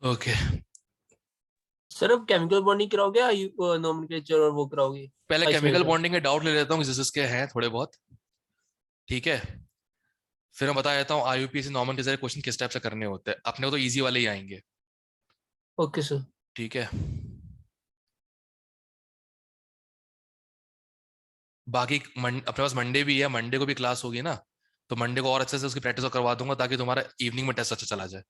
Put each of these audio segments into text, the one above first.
Okay sir अब chemical bonding कराओगे या नोमेनक्लेचर और वो कराओगे? पहले केमिकल आइसोमेरिज्म। बॉन्डिंग के डाउट ले लेता हूँ जिसके हैं थोड़े बहुत। ठीक है, फिर मैं बता देता हूँ आईयूपीएसी नॉर्मल डिजायर क्वेश्चन किस टाइप से करने होते हैं। अपने को तो इजी वाले ही आएंगे। Okay sir. ठीक है, बाकी अपने पास मंडे भी है, मंडे को भी क्लास होगी ना, तो मंडे को और अच्छे से उसकी प्रैक्टिस करवा दूंगा ताकि तुम्हारा इवनिंग में टेस्ट अच्छा चला जाए।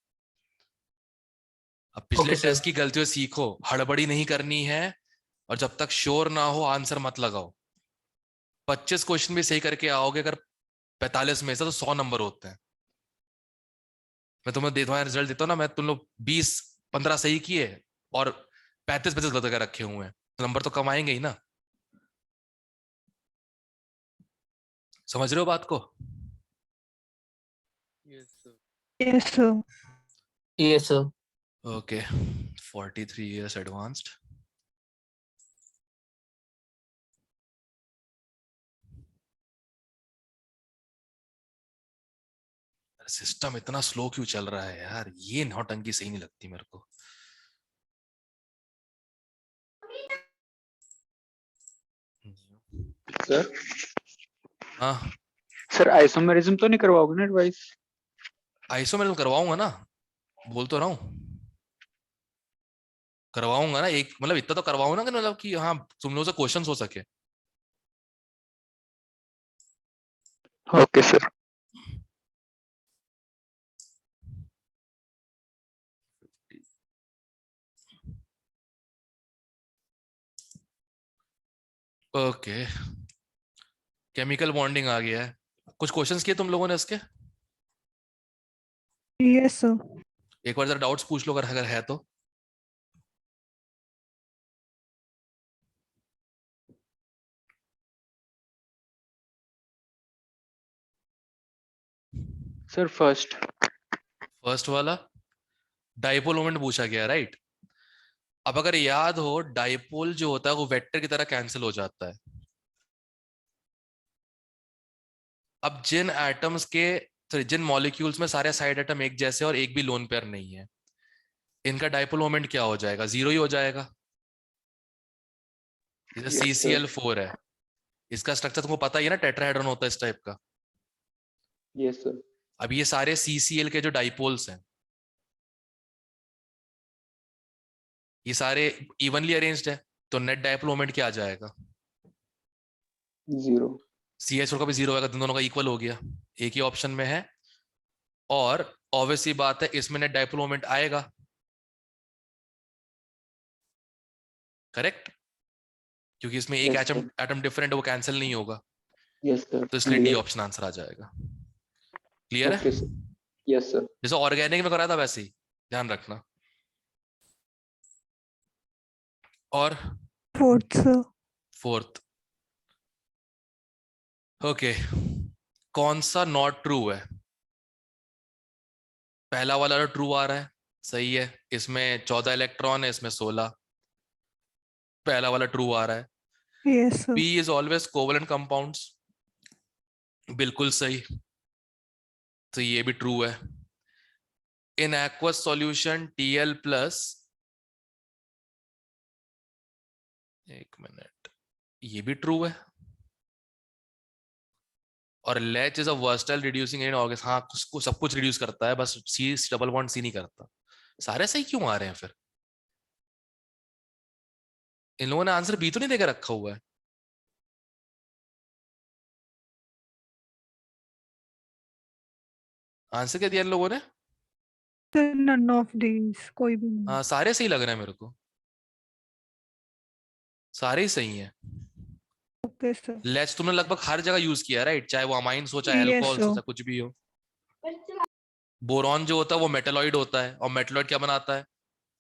अब पिछले ओके सर। टेस्ट की गलतियों से सीखो, हड़बड़ी नहीं करनी है, और जब तक श्योर ना हो आंसर मत लगाओ। 25 क्वेश्चन भी सही करके आओगे अगर 45 में से, तो 100 नंबर होते हैं। मैं तुम्हें तुम्हारा रिजल्ट देता हूँ ना, मैं तुम लोग 20-15 सही किए और 35-35 गलत करके रखे हुए हैं, तो नंबर तो कम आएंगे ही ना। समझ रहे हो बात को? Yes sir. Yes, sir. Yes sir. Okay, 43 years advanced. System इतना स्लो क्यों चल रहा है यार, ये नौटंकी सही नहीं लगती मेरे को। सर हाँ, सर आइसोमेरिज्म तो नहीं करवाओगे ना एडवाइस? आईसो मैं तो करवाऊंगा ना, बोल तो रहा हूँ करवाऊंगा ना। एक मतलब इतना तो करवाऊं ना कि मतलब कि हाँ तुम लोगों से क्वेश्चंस हो सके। Okay sir. Okay, chemical bonding आ गया है। कुछ क्वेश्चंस किए तुम लोगों ने इसके? Yes, sir. एक बार जरा डाउट्स पूछ लो अगर अगर है तो। Sir first. फर्स्ट वाला डाइपोल मोमेंट पूछा गया, राइट? अब अगर याद हो, डाइपोल जो होता है वो वेक्टर की तरह कैंसिल हो जाता है। अब जिन एटम्स के सॉरी जिन मॉलिक्यूल्स में सारे साइड एटम एक जैसे और एक भी लोन पेयर नहीं है, इनका डाइपोल मोमेंट क्या हो जाएगा? जीरो ही हो जाएगा। जैसे सी यस सी सर। एल फोर है, इसका स्ट्रक्चर तुमको पता ही है ना, टेट्राहेड्रॉन होता है इस टाइप का। Yes sir. अब ये सारे सी सी एल के जो डाइपोल्स हैं, ये सारे इवनली अरेंज्ड है, तो नेट डाइपोल मोमेंट क्या आ जाएगा? जीरो। सी एच का भी जीरो होगा, दोनों का इक्वल हो गया, एक ही ऑप्शन में है। और ऑब्वियसली बात है इसमें नेट डाइपोल मोमेंट आएगा, करेक्ट? क्योंकि इसमें एक yes atom sir. Atom different है, वो कैंसिल नहीं होगा, यस सर तो इसलिए डी क्लियर। ऑप्शन आंसर आ जाएगा। क्लियर है? Okay sir. Yes sir. जैसे ऑर्गेनिक में कराया था वैसे ही, ध्यान रखना। और Fourth, sir. फोर्थ, ओके, कौन सा नॉट ट्रू है? पहला वाला तो ट्रू आ रहा है, सही है, इसमें 14 इलेक्ट्रॉन है, इसमें 16। पहला वाला ट्रू आ रहा है। Yes, sir. P is always covalent compounds, बिल्कुल सही, तो ये भी ट्रू है। In aqueous solution TL plus, एक मिनट, ये भी ट्रू है। और leech is a versatile reducing agent organism, हाँ उसको सब कुछ रिड्यूस करता है, बस सी डबल बॉन्ड सी नहीं करता। सारे सही क्यों आ रहे हैं फिर? इन लोगों ने आंसर बी तो नहीं देकर रखा हुआ है? आंसर क्या दिया इन लोगों ने? Sir, none of these. कोई भी नहीं. हाँ सारे सही लग रहे हैं मेरे को, सारे ही सही हैं। Okay, sir. लेच तुमने लगभग हर जगह यूज किया, राइट? चाहे वो अमाइंस हो, चाहे Yes, अल्कोहल्स हो, sir. चाहे कुछ भी हो। बोरॉन जो होता है वो मेटेलॉइड होता है, और मेटेलॉइड क्या बनाता है?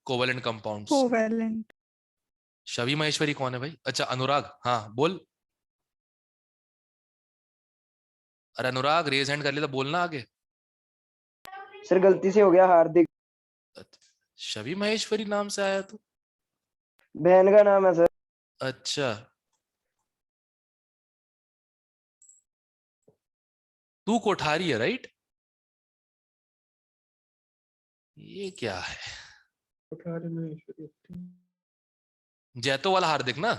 Covalent compounds. Covalent. शवि महेश्वरी कौन है भाई? अच्छा अनुराग, हाँ बोल। अरे अनुराग रेज हैंड कर लिया तो बोलना आगे। सर गलती से हो गया हार्दिक। शवि महेश्वरी नाम से आया तो। बहन का नाम है सर। अच्छा, तू कोठारी है, राइट? ये क्या है? जैतो वाला हार्दिक ना,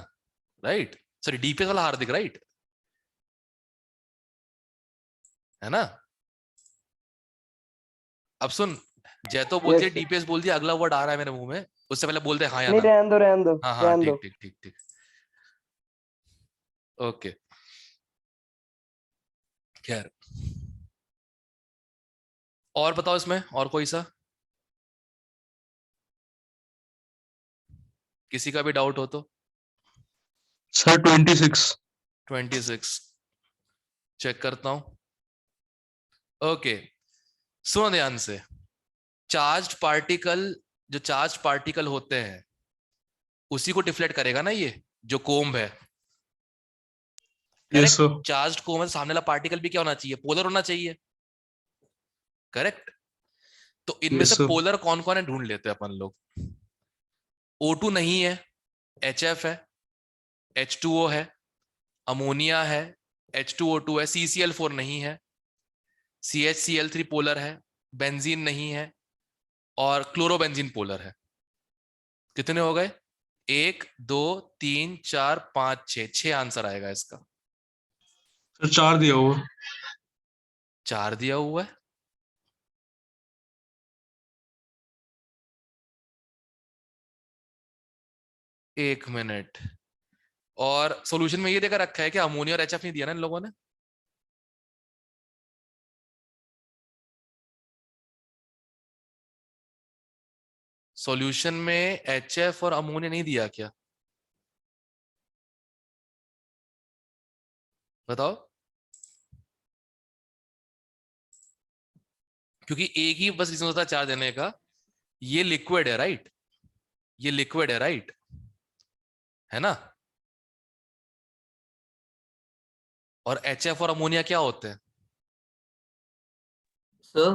राइट? सॉरी, डीपीएस वाला हार्दिक, राइट? है ना? अब सुन, जैतो बोल दिया, Yes. डीपीएस बोल दिया, अगला वर्ड आ रहा है मेरे मुंह में, उससे पहले बोल दे हाँ या नहीं, ना। रहने दो हाँ हाँ, रहने ठीक दो। ठीक ठीक ठीक, ओके। खैर, और बताओ इसमें और कोई सा, किसी का भी डाउट हो तो। सर 26। 26 चेक करता हूं। ओके, सुनो ध्यान से। चार्ज्ड पार्टिकल, जो चार्ज पार्टिकल होते हैं उसी को डिफ्लेक्ट करेगा ना ये जो कोम्ब है। Yes sir. Correct? Charged comb है, सामने वाला पार्टिकल भी क्या होना चाहिए? पोलर होना चाहिए। करेक्ट? तो इनमें यस से सर। पोलर कौन कौन है ढूंढ लेते हैं अपन लोग। O2 नहीं है, HF है, H2O है, अमोनिया है, H2O2 है, CCl4 नहीं है, CHCl3 पोलर है, बेंजीन नहीं है, और क्लोरोबेंजीन पोलर है। कितने हो गए? 1 2 3 4 5 6, 6 आंसर आएगा इसका। सर 4 दिया हुआ। 4 दिया हुआ है। एक मिनट, और सॉल्यूशन में ये देकर रखा है कि अमोनिया और HF नहीं दिया ना इन लोगों ने? सॉल्यूशन में HF और अमोनिया नहीं दिया क्या? बताओ। क्योंकि एक ही बस रीजन होता है चार्ज देने का, ये लिक्विड है, राइट? ये लिक्विड है, राइट? है ना? और HF और अमोनिया क्या होते हैं? सर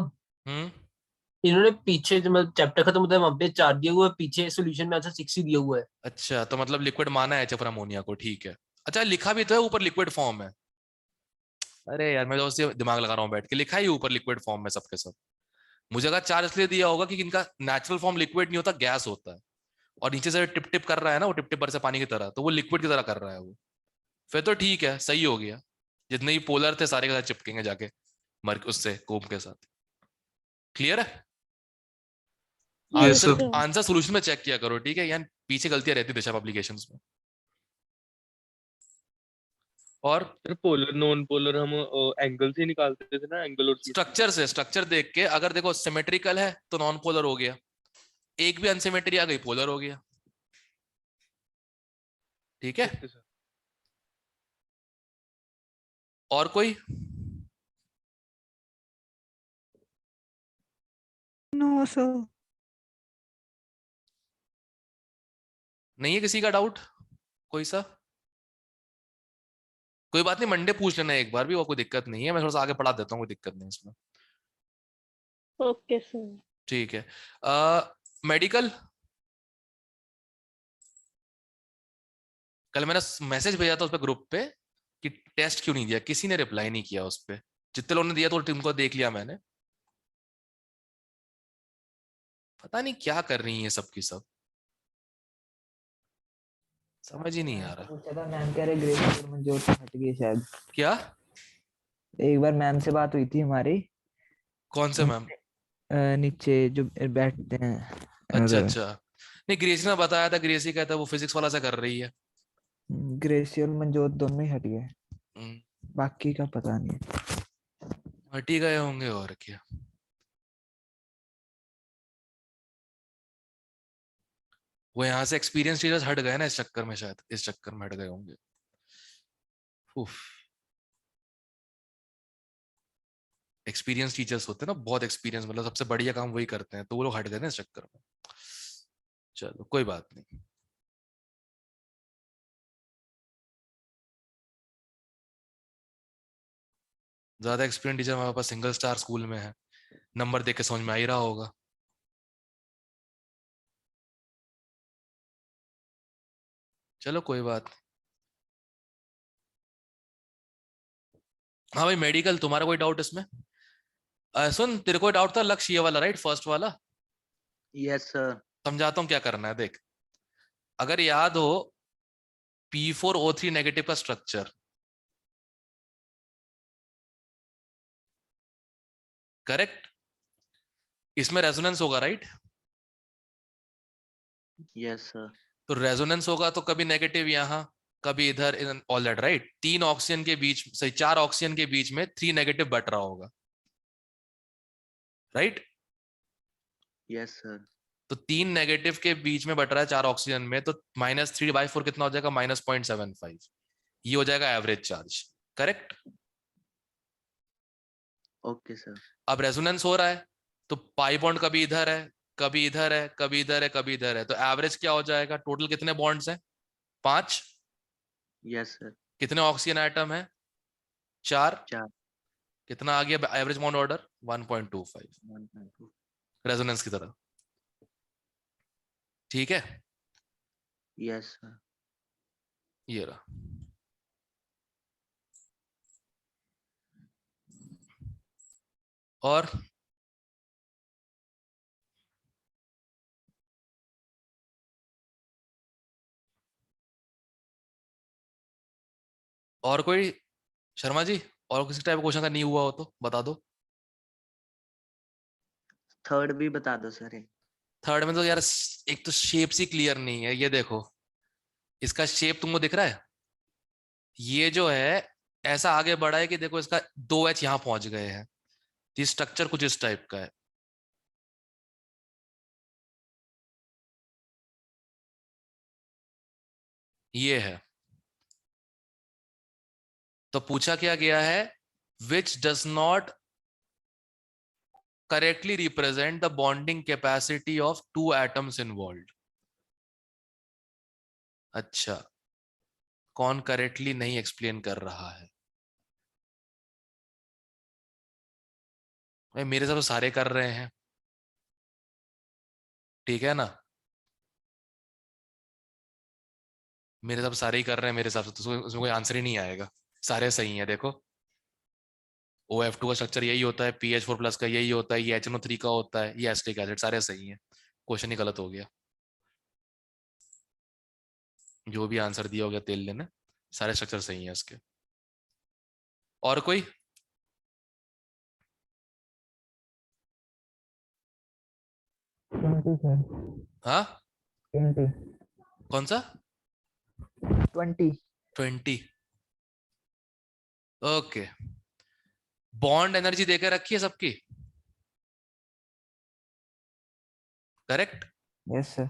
हम्म, इन्होंने पीछे जो मतलब चैप्टर खत्म होता है वहां पे 4 दिया हुआ है, पीछे सॉल्यूशन में आंसर 6 ही दिया हुआ है। अच्छा, तो मतलब लिक्विड माना है HF और अमोनिया को, ठीक है। अच्छा, लिखा भी तो है ऊपर लिक्विड फॉर्म है। अरे यार, मैं तो उससे दिमाग लगा रहा हूँ बैठ के, लिखा ही ऊपर लिक्विड फॉर्म में सबके सब। मुझे अगर चार्ज इसलिए दिया होगा कि इनका नेचुरल फॉर्म लिक्विड नहीं होता, गैस होता है, और नीचे से टिप टिप कर रहा है ना, वो टिप टिप पर से पानी की तरह, तो वो लिक्विड की तरह कर रहा है वो। फिर तो ठीक है, सही हो गया। जितने भी पोलर थे सारे के साथ चिपकेंगे जाके मर उससे कोम के साथ। क्लियर है? Yes answer, sir. Answer solution में चेक किया करो, ठीक है? यार पीछे गलतियां रहती दिशा पब्लिकेशंस में। और सर पोलर नॉन पोलर हम एंगल से ही निकालते थे ना, एंगल और स्ट्रक्चर से, स्ट्रक्चर देख के अगर देखो सिमेट्रिकल है तो नॉन पोलर हो गया, एक भी अनसिमेट्री आ गई पोलर हो गया। ठीक है? Okay sir. और कोई? No sir. नहीं है किसी का डाउट कोई सा? कोई बात नहीं, मंडे पूछ लेना एक बार भी, वो कोई दिक्कत नहीं है, मैं थोड़ा सा आगे पढ़ा देता हूँ, कोई दिक्कत नहीं इसमें। Okay sir. ठीक है। मेडिकल, कल मैंने मैसेज भेजा था उस पर ग्रुप पे कि टेस्ट क्यों नहीं दिया, किसी ने रिप्लाई नहीं किया उस पर। जितने लोगों ने दिया तो टीम को देख लिया मैंने, पता नहीं क्या कर रही है सबकी सब, समझ ही नहीं आ रहा। पूछा था मैम, कह रहे ग्रेस मंजूर हट गई शायद। क्या? एक बार मैम से बात हुई थी हमारी, कौन से मैम? नीचे जो बैठते हैं। अच्छा अच्छा, नहीं ग्रेसी ने बताया था, ग्रेसी कहता है वो फिजिक्स वाला से कर रही है। ग्रेसी और मंजोत दोनों ही हट गए, हम्म, बाकी का पता नहीं। हट ही गए होंगे और क्या। वो यहाँ से एक्सपीरियंस टीचर्स हट गए ना इस चक्कर में, शायद इस चक्कर में हट गए होंगे। उफ, एक्सपीरियंस टीचर्स होते हैं ना, बहुत एक्सपीरियंस, मतलब सबसे बढ़िया काम वही करते हैं, तो वो लोग हट गए ना इस चक्कर में। चलो कोई बात नहीं। ज्यादा एक्सपीरियंस टीचर हमारे पास सिंगल स्टार स्कूल में है, नंबर देख के समझ में आ ही रहा होगा। चलो कोई बात नहीं। हाँ भाई, मेडिकल तुम्हारा कोई डाउट इसमें? सुन, तेरे को डाउट था लक्ष्य ये वाला, राइट? फर्स्ट वाला। Yes sir. समझाता हूं क्या करना है। देख, अगर याद हो P4O3 नेगेटिव का स्ट्रक्चर, करेक्ट, इसमें रेजोनेंस होगा, राइट? Yes sir. तो रेजोनेंस होगा तो कभी नेगेटिव यहां, कभी इधर, ऑल दैट, राइट? 3 ऑक्सीजन के बीच, सही 4 ऑक्सीजन के बीच में 3 नेगेटिव बट रहा होगा, राइट? Yes sir. तो 3 नेगेटिव के बीच में बट रहा है 4 ऑक्सीजन में, तो -3/4 कितना हो जाएगा? -0.75। ये हो जाएगा average charge, correct? Okay sir. अब रेजोनेंस हो रहा है तो पाई बॉन्ड कभी इधर है, कभी इधर है, कभी इधर है, कभी इधर है, तो एवरेज क्या हो जाएगा? टोटल कितने बॉन्ड्स हैं? 5। Yes sir. कितने ऑक्सीजन आइटम है? 4। 4। कितना आ गया एवरेज बॉन्ड ऑर्डर? 1.25, 1.2। रेजोनेंस की तरह, ठीक है? Yes sir. ये रहा। और कोई शर्मा जी, और किसी टाइप का क्वेश्चन का नहीं हुआ हो तो बता दो। थर्ड भी बता दो सर। थर्ड में तो यार एक तो शेप ही क्लियर नहीं है। ये देखो, इसका शेप तुमको दिख रहा है? ये जो है ऐसा आगे बढ़ा है कि देखो इसका 2H यहां पहुंच गए हैं। ये स्ट्रक्चर कुछ इस टाइप का है। ये है। तो पूछा क्या गया है? Which does not correctly represent the bonding capacity of 2 atoms involved. अच्छा, कौन करेक्टली नहीं एक्सप्लेन कर रहा है? भाई मेरे साथ तो सारे कर रहे हैं, ठीक है ना? मेरे साथ सारे ही कर रहे हैं मेरे हिसाब से, तो उसमें कोई आंसर ही नहीं आएगा। सारे सही हैं। देखो, OF2 का स्ट्रक्चर यही होता है, PH4+ का यही होता है, ये HNO3 का होता है, ये एसिटिक एसिड, सारे सही हैं। क्वेश्चन ही गलत हो गया। जो भी आंसर दिया हो गया तेल लेने, सारे स्ट्रक्चर सही हैं इसके। और कोई? हाँ, 20 कौन सा? 20। ओके, बॉन्ड एनर्जी देकर रखी है सबकी, करेक्ट? Yes sir.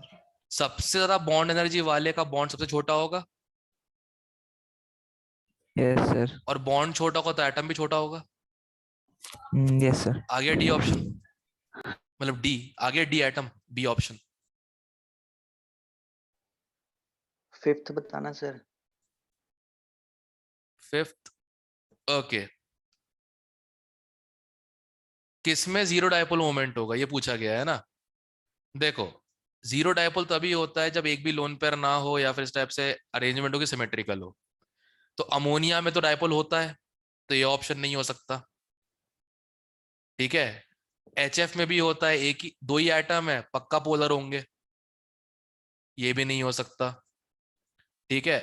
सबसे ज्यादा बॉन्ड एनर्जी वाले का बॉन्ड सबसे छोटा होगा, यस सर। और बॉन्ड छोटा होगा तो एटम भी छोटा होगा। Yes sir. आ गया डी ऑप्शन, मतलब डी आ गया, D atom, B option. Fifth बताना सर। Fifth, okay. किसमें जीरो डायपोल मोमेंट होगा, ये पूछा गया है ना। देखो, जीरो डायपोल तभी होता है जब एक भी लोन पेयर ना हो या फिर इस टाइप से अरेंजमेंट हो कि सिमेट्रिकल हो। तो अमोनिया में तो डायपोल होता है, तो ये ऑप्शन नहीं हो सकता, ठीक है? HF में भी होता है, एक ही 2 ही एटम है, पक्का पोलर होंगे, ये भी नहीं हो सकता, ठीक है?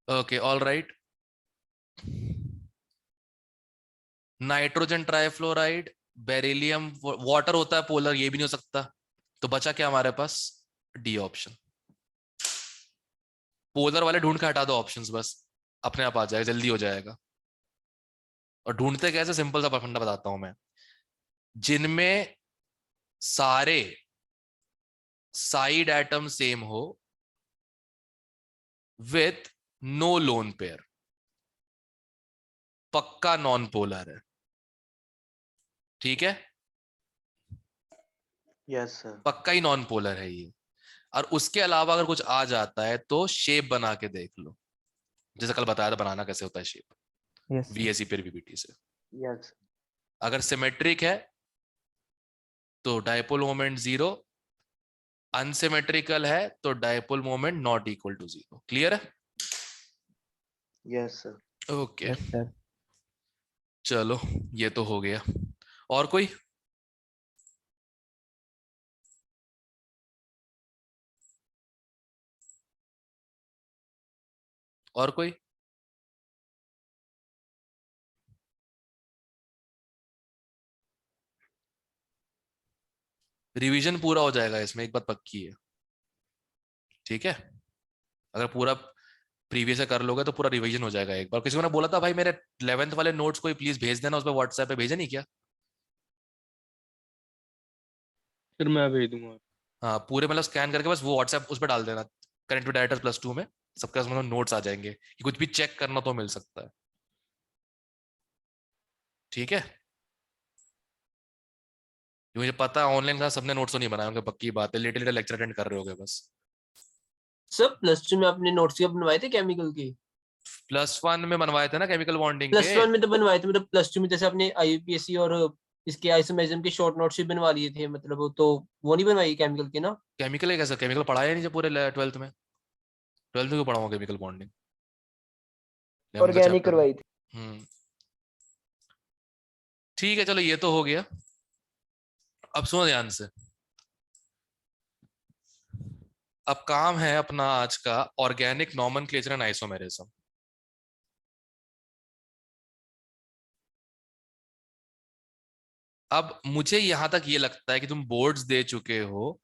Okay, all right. Nitrogen trifluoride, beryllium, water होता है पोलर, ये भी नहीं हो सकता। तो बचा क्या हमारे पास? D option. पोलर वाले ढूंढ के हटा दो ऑप्शंस, बस अपने आप आ जाएगा, जल्दी हो जाएगा। और ढूंढते कैसे? सिंपल सा फंडा बताता हूं मैं। जिनमें सारे साइड एटम सेम हो विथ नो लोन पेयर, पक्का नॉन पोलर है, ठीक है? Yes sir. पक्का ही नॉन पोलर है ये। और उसके अलावा अगर कुछ आ जाता है तो शेप बना के देख लो, जैसे कल बताया था बनाना कैसे होता है शेप, यस VSE फिर VBT से। यस। अगर सिमेट्रिक है तो डायपोल मोमेंट 0, अनसिमेट्रिकल है तो dipole moment not equal to 0। Clear है? Yes sir. Okay, yes sir. चलो ये तो हो गया। और कोई? और कोई? रिवीजन पूरा हो जाएगा इसमें, एक बात पक्की है, ठीक है? अगर पूरा प्रीवियस से कर लोगे तो पूरा रिवीजन हो जाएगा एक बार। किसी को ने बोला था भाई मेरे 11th वाले नोट्स कोई प्लीज भेज देना उस पर, व्हाट्सएप पे भेजा नहीं क्या? फिर मैं भेज दूंगा। हाँ पूरे मतलब स्कैन करके बस वो व्हाट्सएप उस पर डाल देना, करेंट विद डायरेक्टर्स +2 में सबका मतलब नोट्स आ जाएंगे, कि कुछ भी चेक करना तो मिल सकता है, ठीक है? ये मुझे पता है ऑनलाइन क्लास सबने नोट्स तो नहीं बनाए होंगे, पक्की बात है, लेटे लेक्चर अटेंड कर रहे होगे बस। सर +2 में आपने नोट्स क्या बनवाए थे केमिकल के? +1 में बनवाए थे ना केमिकल बॉन्डिंग के। +1 में तो बनवाए थे, मतलब +2 में जैसे आपने IUPAC और इसके आइसोमेरिज्म के शॉर्ट नोट्स भी बनवा लिए थे, मतलब वो तो वो नहीं बनवाई केमिकल के ना? केमिकल है कैसा? केमिकल पढ़ाया नहीं जब पूरे 12th में? 12th में क्यों पढ़ाऊंगा केमिकल बॉन्डिंग? ऑर्गेनिक करवाई थी। ठीक है चलो ये तो हो गया। अब सुनो ध्यान से, अब काम है अपना आज का ऑर्गेनिक नॉमेनक्लेचर एंड आइसोमेरिज्म। अब मुझे यहां तक ये लगता है कि तुम बोर्ड्स दे चुके हो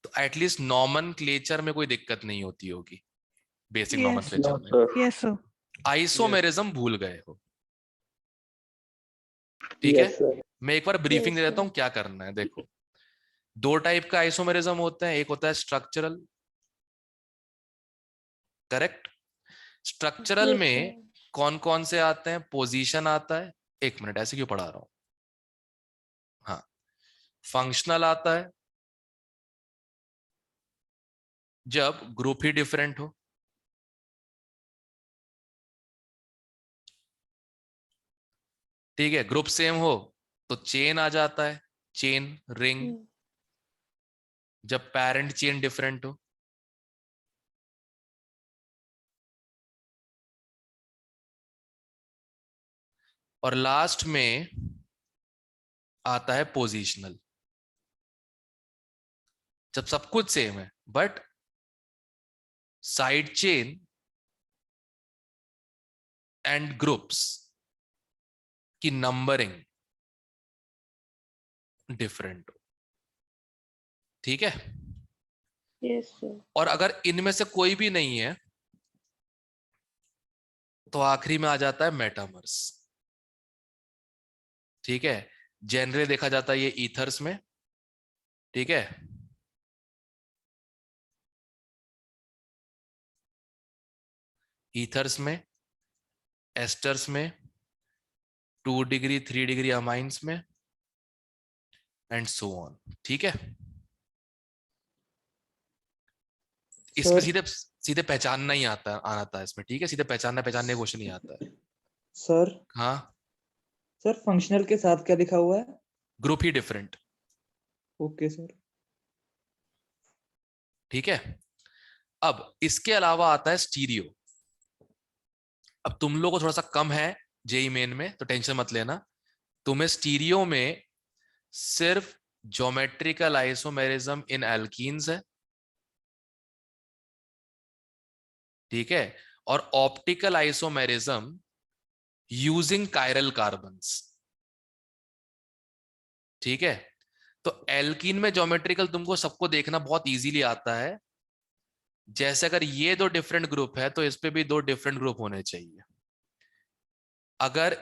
तो एटलीस्ट नॉमेनक्लेचर में कोई दिक्कत नहीं होती होगी, बेसिक Yes. नॉमेनक्लेचर No, में। sir. Yes, sir. आइसोमेरिज्म भूल गए हो, ठीक Yes, है? sir. मैं एक बार ब्रीफिंग दे Yes, देता हूं क्या करना है। देखो 2 टाइप का आइसोमेरिज्म होता है, एक होता है स्ट्रक्चरल, करेक्ट? स्ट्रक्चरल Yes, में sir. कौन कौन से आते हैं? पोजीशन आता है, एक मिनट ऐसे क्यों पढ़ा रहा हूं, हाँ। फंक्शनल आता है जब ग्रुप ही डिफरेंट हो, ठीक है? ग्रुप सेम हो तो चेन आ जाता है, चेन रिंग, Hmm. जब पेरेंट चेन डिफरेंट हो। और लास्ट में आता है पोजिशनल, जब सब कुछ सेम है but side chain and groups की नंबरिंग डिफरेंट हो, ठीक है? Yes, sir. और अगर इनमें से कोई भी नहीं है तो आखिरी में आ जाता है मेटामर्स, ठीक है? जनरली देखा जाता है ये ईथर्स में, ठीक है? ईथर्स में, एस्टर्स में, 2 डिग्री 3 डिग्री अमाइंस में एंड सो ऑन, ठीक है? इसमें सर सीधे सीधे पहचानना ही आता है इसमें, ठीक है? सीधे पहचानने का क्वेश्चन नहीं आता है। सर हाँ सर फंक्शनल के साथ क्या लिखा हुआ है? ग्रुप ही डिफरेंट, ओके सर। ठीक है? अब इसके अलावा आता है स्टीरियो। अब तुम लोग को थोड़ा सा कम है जेई मेन में तो टेंशन मत लेना, तुम्हें स्टीरियो में सिर्फ ज्योमेट्रिकल आइसोमेरिज्म इन एल्कीन्स है, ठीक है? और optical isomerism using chiral carbons, ठीक है? तो एल्कीन में ज्योमेट्रिकल तुमको सबको देखना बहुत इजीली आता है, जैसे अगर ये 2 डिफरेंट ग्रुप है तो इस पे भी 2 डिफरेंट ग्रुप होने चाहिए। अगर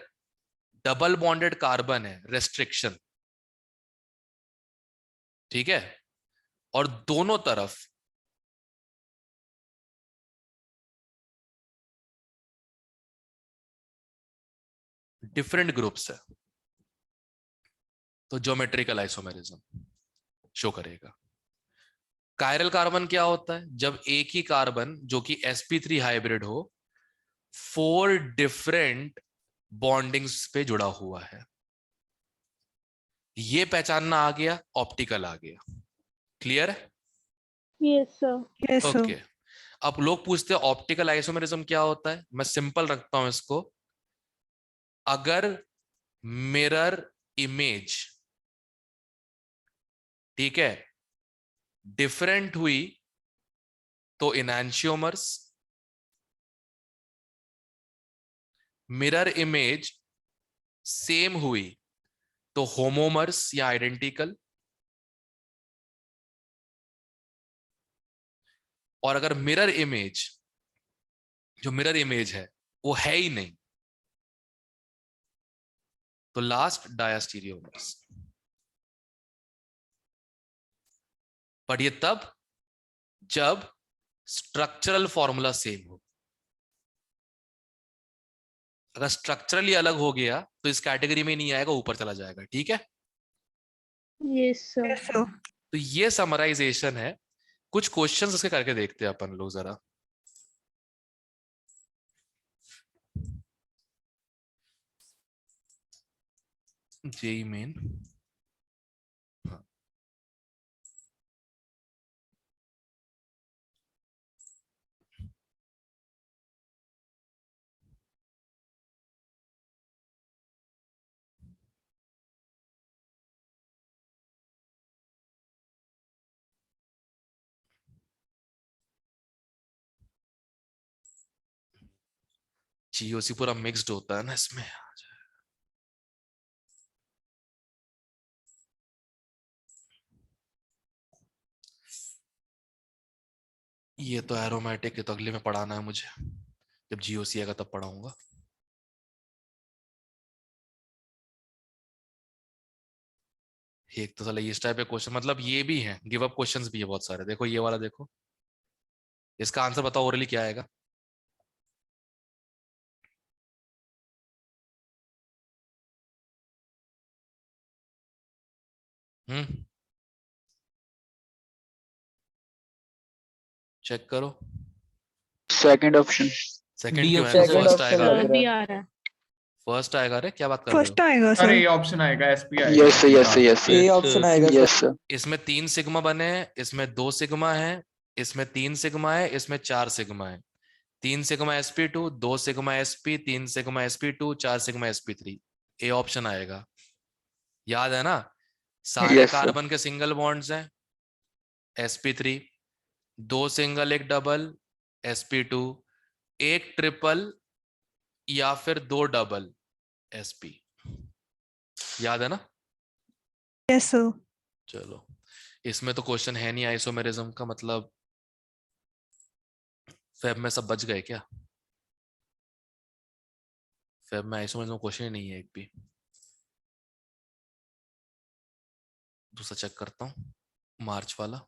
डबल बॉन्डेड कार्बन है रेस्ट्रिक्शन, ठीक है? और दोनों तरफ डिफरेंट ग्रुप्स है तो ज्योमेट्रिकल आइसोमेरिज्म शो करेगा। कायरल कार्बन क्या होता है? जब एक ही कार्बन जो कि sp3 हाइब्रिड हो 4 डिफरेंट बॉन्डिंग्स पे जुड़ा हुआ है, ये पहचानना आ गया, ऑप्टिकल आ गया। क्लियर है? Yes, sir. Yes, sir. Okay. अब लोग पूछते हैं ऑप्टिकल आइसोमेरिज्म क्या होता है? मैं सिंपल रखता हूं इसको, अगर मिरर इमेज, ठीक है, डिफरेंट हुई तो इनैंशियोमर्स, मिरर इमेज सेम हुई तो होमोमर्स या आइडेंटिकल, और अगर मिरर इमेज, जो मिरर इमेज है वो है ही नहीं, तो लास्ट डायस्टीरियोमर्स। पर ये तब जब स्ट्रक्चरल फॉर्मूला सेम हो। अगर स्ट्रक्चरली अलग हो गया तो इस कैटेगरी में नहीं आएगा, ऊपर चला जाएगा, ठीक है। Yes, sir. Yes, sir. तो ये समराइजेशन है। कुछ क्वेश्चंस इसके करके देखते हैं अपन लोग जरा। जेई मेन, जीओसी पूरा मिक्स्ड होता है ना इसमें। ये तो एरोमेटिक, ये तो अगले में पढ़ाना है मुझे, जब जीओसी आएगा तब पढ़ाऊंगा। एक तो साला इस टाइप के क्वेश्चन, मतलब ये भी है, गिव अप क्वेश्चंस भी है बहुत सारे। देखो ये वाला, देखो इसका आंसर बताओ ओरली क्या आएगा। चेक करो। Second option. सेकंड डी क्यों ऑप्शन आएगा? से फर्स्ट option आएगा, लग Sir रहा भी है। आ रहा है. फर्स्ट आएगा। रे क्या बात कर रहे फर्स्ट हो? आएगा अरे सर। ये ऑप्शन आएगा, एसपी आएगा। यस यस यस ए Yes, ऑप्शन sir. आएगा यस सर। सर। इसमें 3 सिग्मा बने हैं, इसमें 2 सिग्मा है, इसमें 3 सिग्मा है, इसमें 4 सिग्मा है। 3 sigma sp2, 2 sigma sp, 3 sigma sp2, 4 sigma sp3। A option आएगा। याद है ना? सारे Yes, sir. कार्बन के सिंगल बॉन्ड्स हैं sp3, 2 सिंगल एक डबल sp2, एक ट्रिपल या फिर 2 डबल sp। याद है ना? Yes sir. चलो, इसमें तो क्वेश्चन है नहीं आइसोमेरिज्म का, मतलब फेब में सब बच गए क्या? फेब में आइसोमेरिज्म क्वेश्चन ही नहीं है एक भी। दूसरा चेक करता हूँ, मार्च वाला।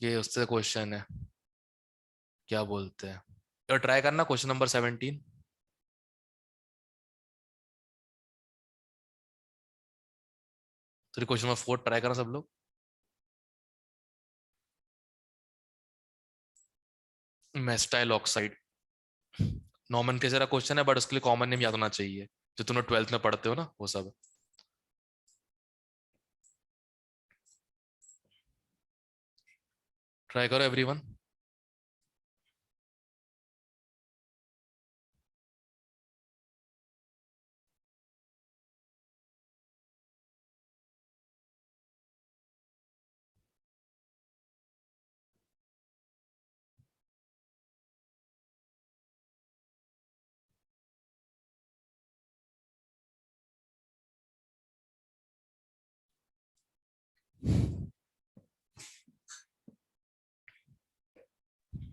ये उससे क्वेश्चन है, क्या बोलते हैं, तो ट्राई करना क्वेश्चन नंबर 17। तो क्वेश्चन नंबर 4 ट्राई करना सब लोग। मेस्टाइल ऑक्साइड, नॉमन के जरा क्वेश्चन है, बट उसके लिए कॉमन नेम याद होना चाहिए, जो तुम 12th में पढ़ते हो ना, वो सब। ट्राई करो एवरीवन।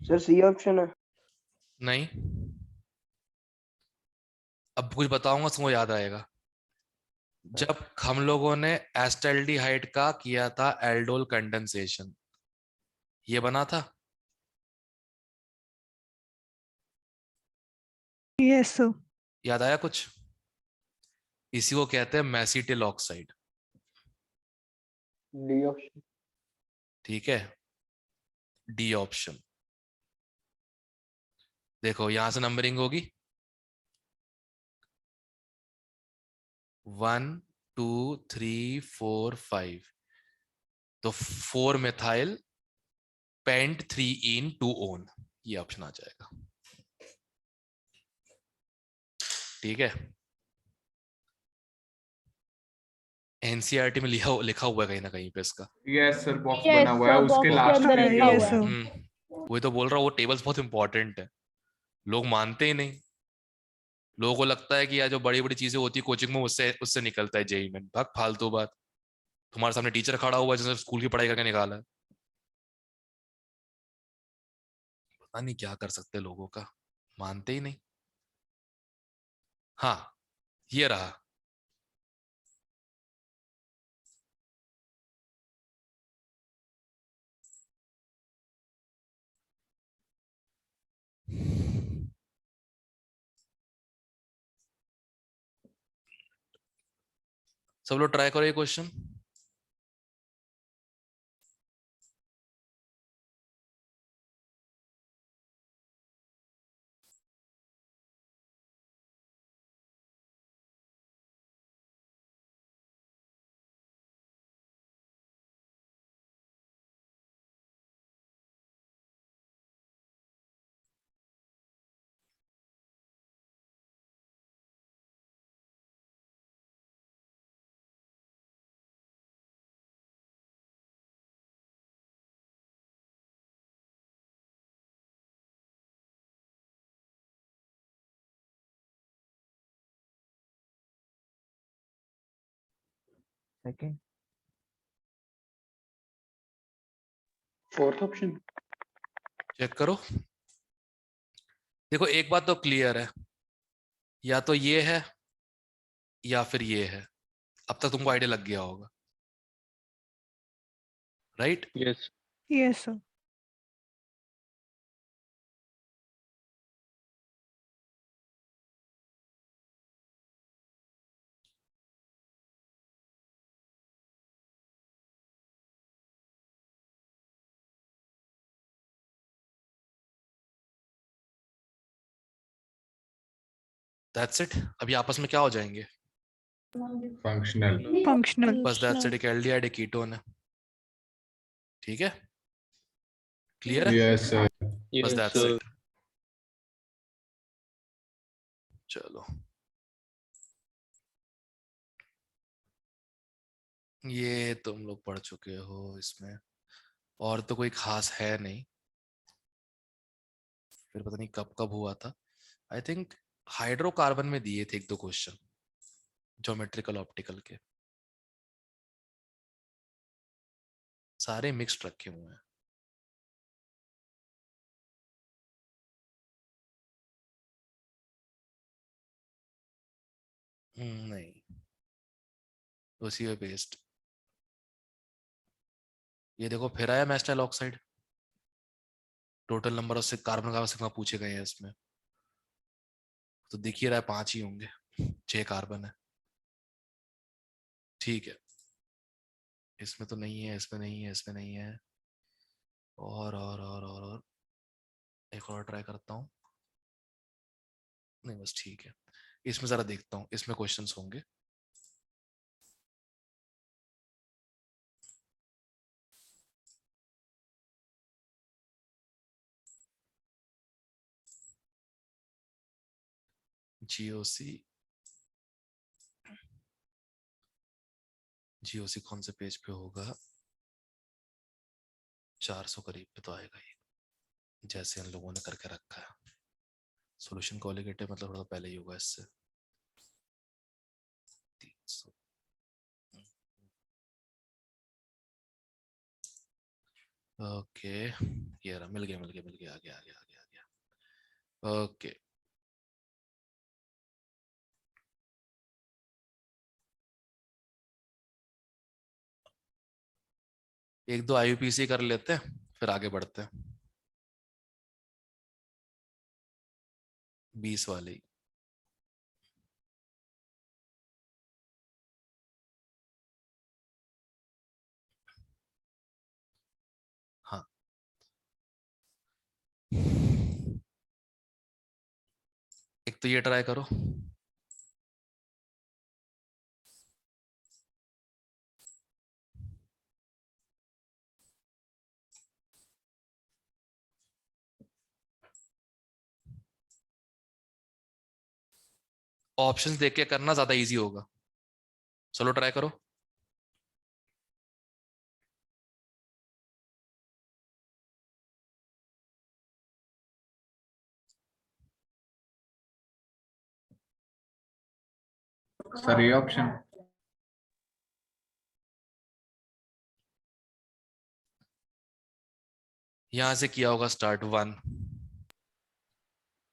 सर सी ऑप्शन है। नहीं, अब कुछ बताऊंगा तुमको याद आएगा। जब हम लोगों ने एस्टल्डिहाइड का किया था एल्डोल कंडेंसेशन, ये बना था। Yes sir. याद आया कुछ? इसी को कहते हैं मैसीटिल ऑक्साइड। D option. ठीक है, डी ऑप्शन। देखो यहां से नंबरिंग होगी 1 2 3 4 5, तो 4 मिथाइल पेंट 3 इन 2 ओन, ये ऑप्शन आ जाएगा। ठीक है, एनसीईआरटी में लिखा हुआ है कहीं ना कहीं पे इसका। यस सर, बॉक्स Yes, बना हुआ है sir, उसके box के लास्ट अंदर में लिखा ये हुआ yes, है। sir. वही तो बोल रहा हूँ, वो टेबल्स बहुत इंपॉर्टेंट है, लोग मानते ही नहीं। लोगों को लगता है कि यार जो बड़ी बड़ी चीजें होती है कोचिंग में उससे उससे निकलता है जेई में। भाग फालतू बात, तुम्हारे सामने टीचर खड़ा हुआ है जिसने स्कूल की पढ़ाई करके निकाला है। पता नहीं क्या कर सकते लोगों का, मानते ही नहीं। हाँ, ये रहा। सब लोग ट्राई करो ये question. Second. Fourth option. Check करो। देखो एक बात तो क्लियर है, या तो ये है या फिर ये है। अब तक तुमको आइडिया लग गया होगा, right? Yes Yes, sir. That's it. अभी आपस में क्या हो जाएंगे? फंक्शनल। Functional. बस दैट्स इट, एक एल्डिहाइड एक कीटोन है। ठीक है, क्लियर है? Yes sir. बस यस दैट्स सर। इट। चलो, ये तुम लोग पढ़ चुके हो, इसमें और तो कोई खास है नहीं। फिर पता नहीं कब कब हुआ था, आई थिंक हाइड्रोकार्बन में दिए थे एक दो क्वेश्चन ज्योमेट्रिकल ऑप्टिकल के, सारे मिक्स्ड रखे हुए हैं। नहीं, उसी पे बेस्ड। ये देखो फिर आया mesityl oxide, total number of carbon का सिग्मा पूछे गए हैं इसमें, तो दिख ही रहा है 5 ही होंगे, 6 कार्बन है। ठीक है, इसमें तो नहीं है, इसमें नहीं है, इसमें नहीं है। और एक और ट्राई करता हूँ। नहीं बस ठीक है, इसमें जरा देखता हूँ, इसमें क्वेश्चंस होंगे। जीओसी, जीओसी कौन से पेज पे होगा? 400 करीब पे तो आएगा ही, जैसे इन लोगों ने करके रखा है। सॉल्यूशन कोलिगेटिव मतलब थोड़ा पहले ही होगा इससे। 300। ओके, ये रहा, मिल गया मिल गया मिल गया, आ गया आ गया आ गया आ गया। ओके, एक दो आईयूपीसी कर लेते हैं फिर आगे बढ़ते हैं। 20 वाली एक तो ये ट्राई करो, ऑप्शंस देख के करना ज्यादा इजी होगा। चलो ट्राई करो। सर ये ऑप्शन यहां से किया होगा स्टार्ट 1,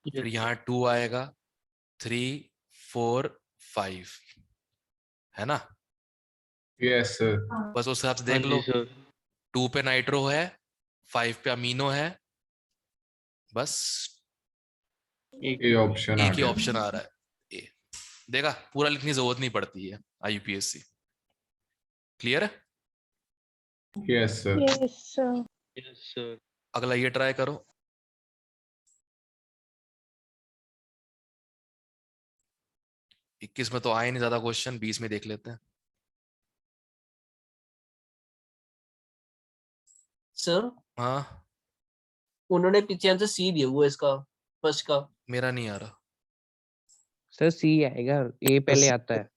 फिर यहाँ 2 आएगा, 3 4 5, है ना? यस सर बस उस हिसाब से हाँ देख जी लो, सर 2 पे नाइट्रो है, 5 पे अमीनो है, बस ये ऑप्शन आ एक ही गया ऑप्शन आ रहा है ए। देखा, पूरा लिखने की जरूरत नहीं पड़ती है IUPAC। क्लियर है? Yes sir yes sir. Yes sir अगला ये ट्राई करो। इक्कीस में तो आए नहीं ज्यादा क्वेश्चन, 20 में देख लेते हैं। सर हाँ, उन्होंने पीछे आंसर सी दिया हुआ है इसका, फर्स्ट का। मेरा नहीं आ रहा। सर सी आएगा, ए पहले आता है।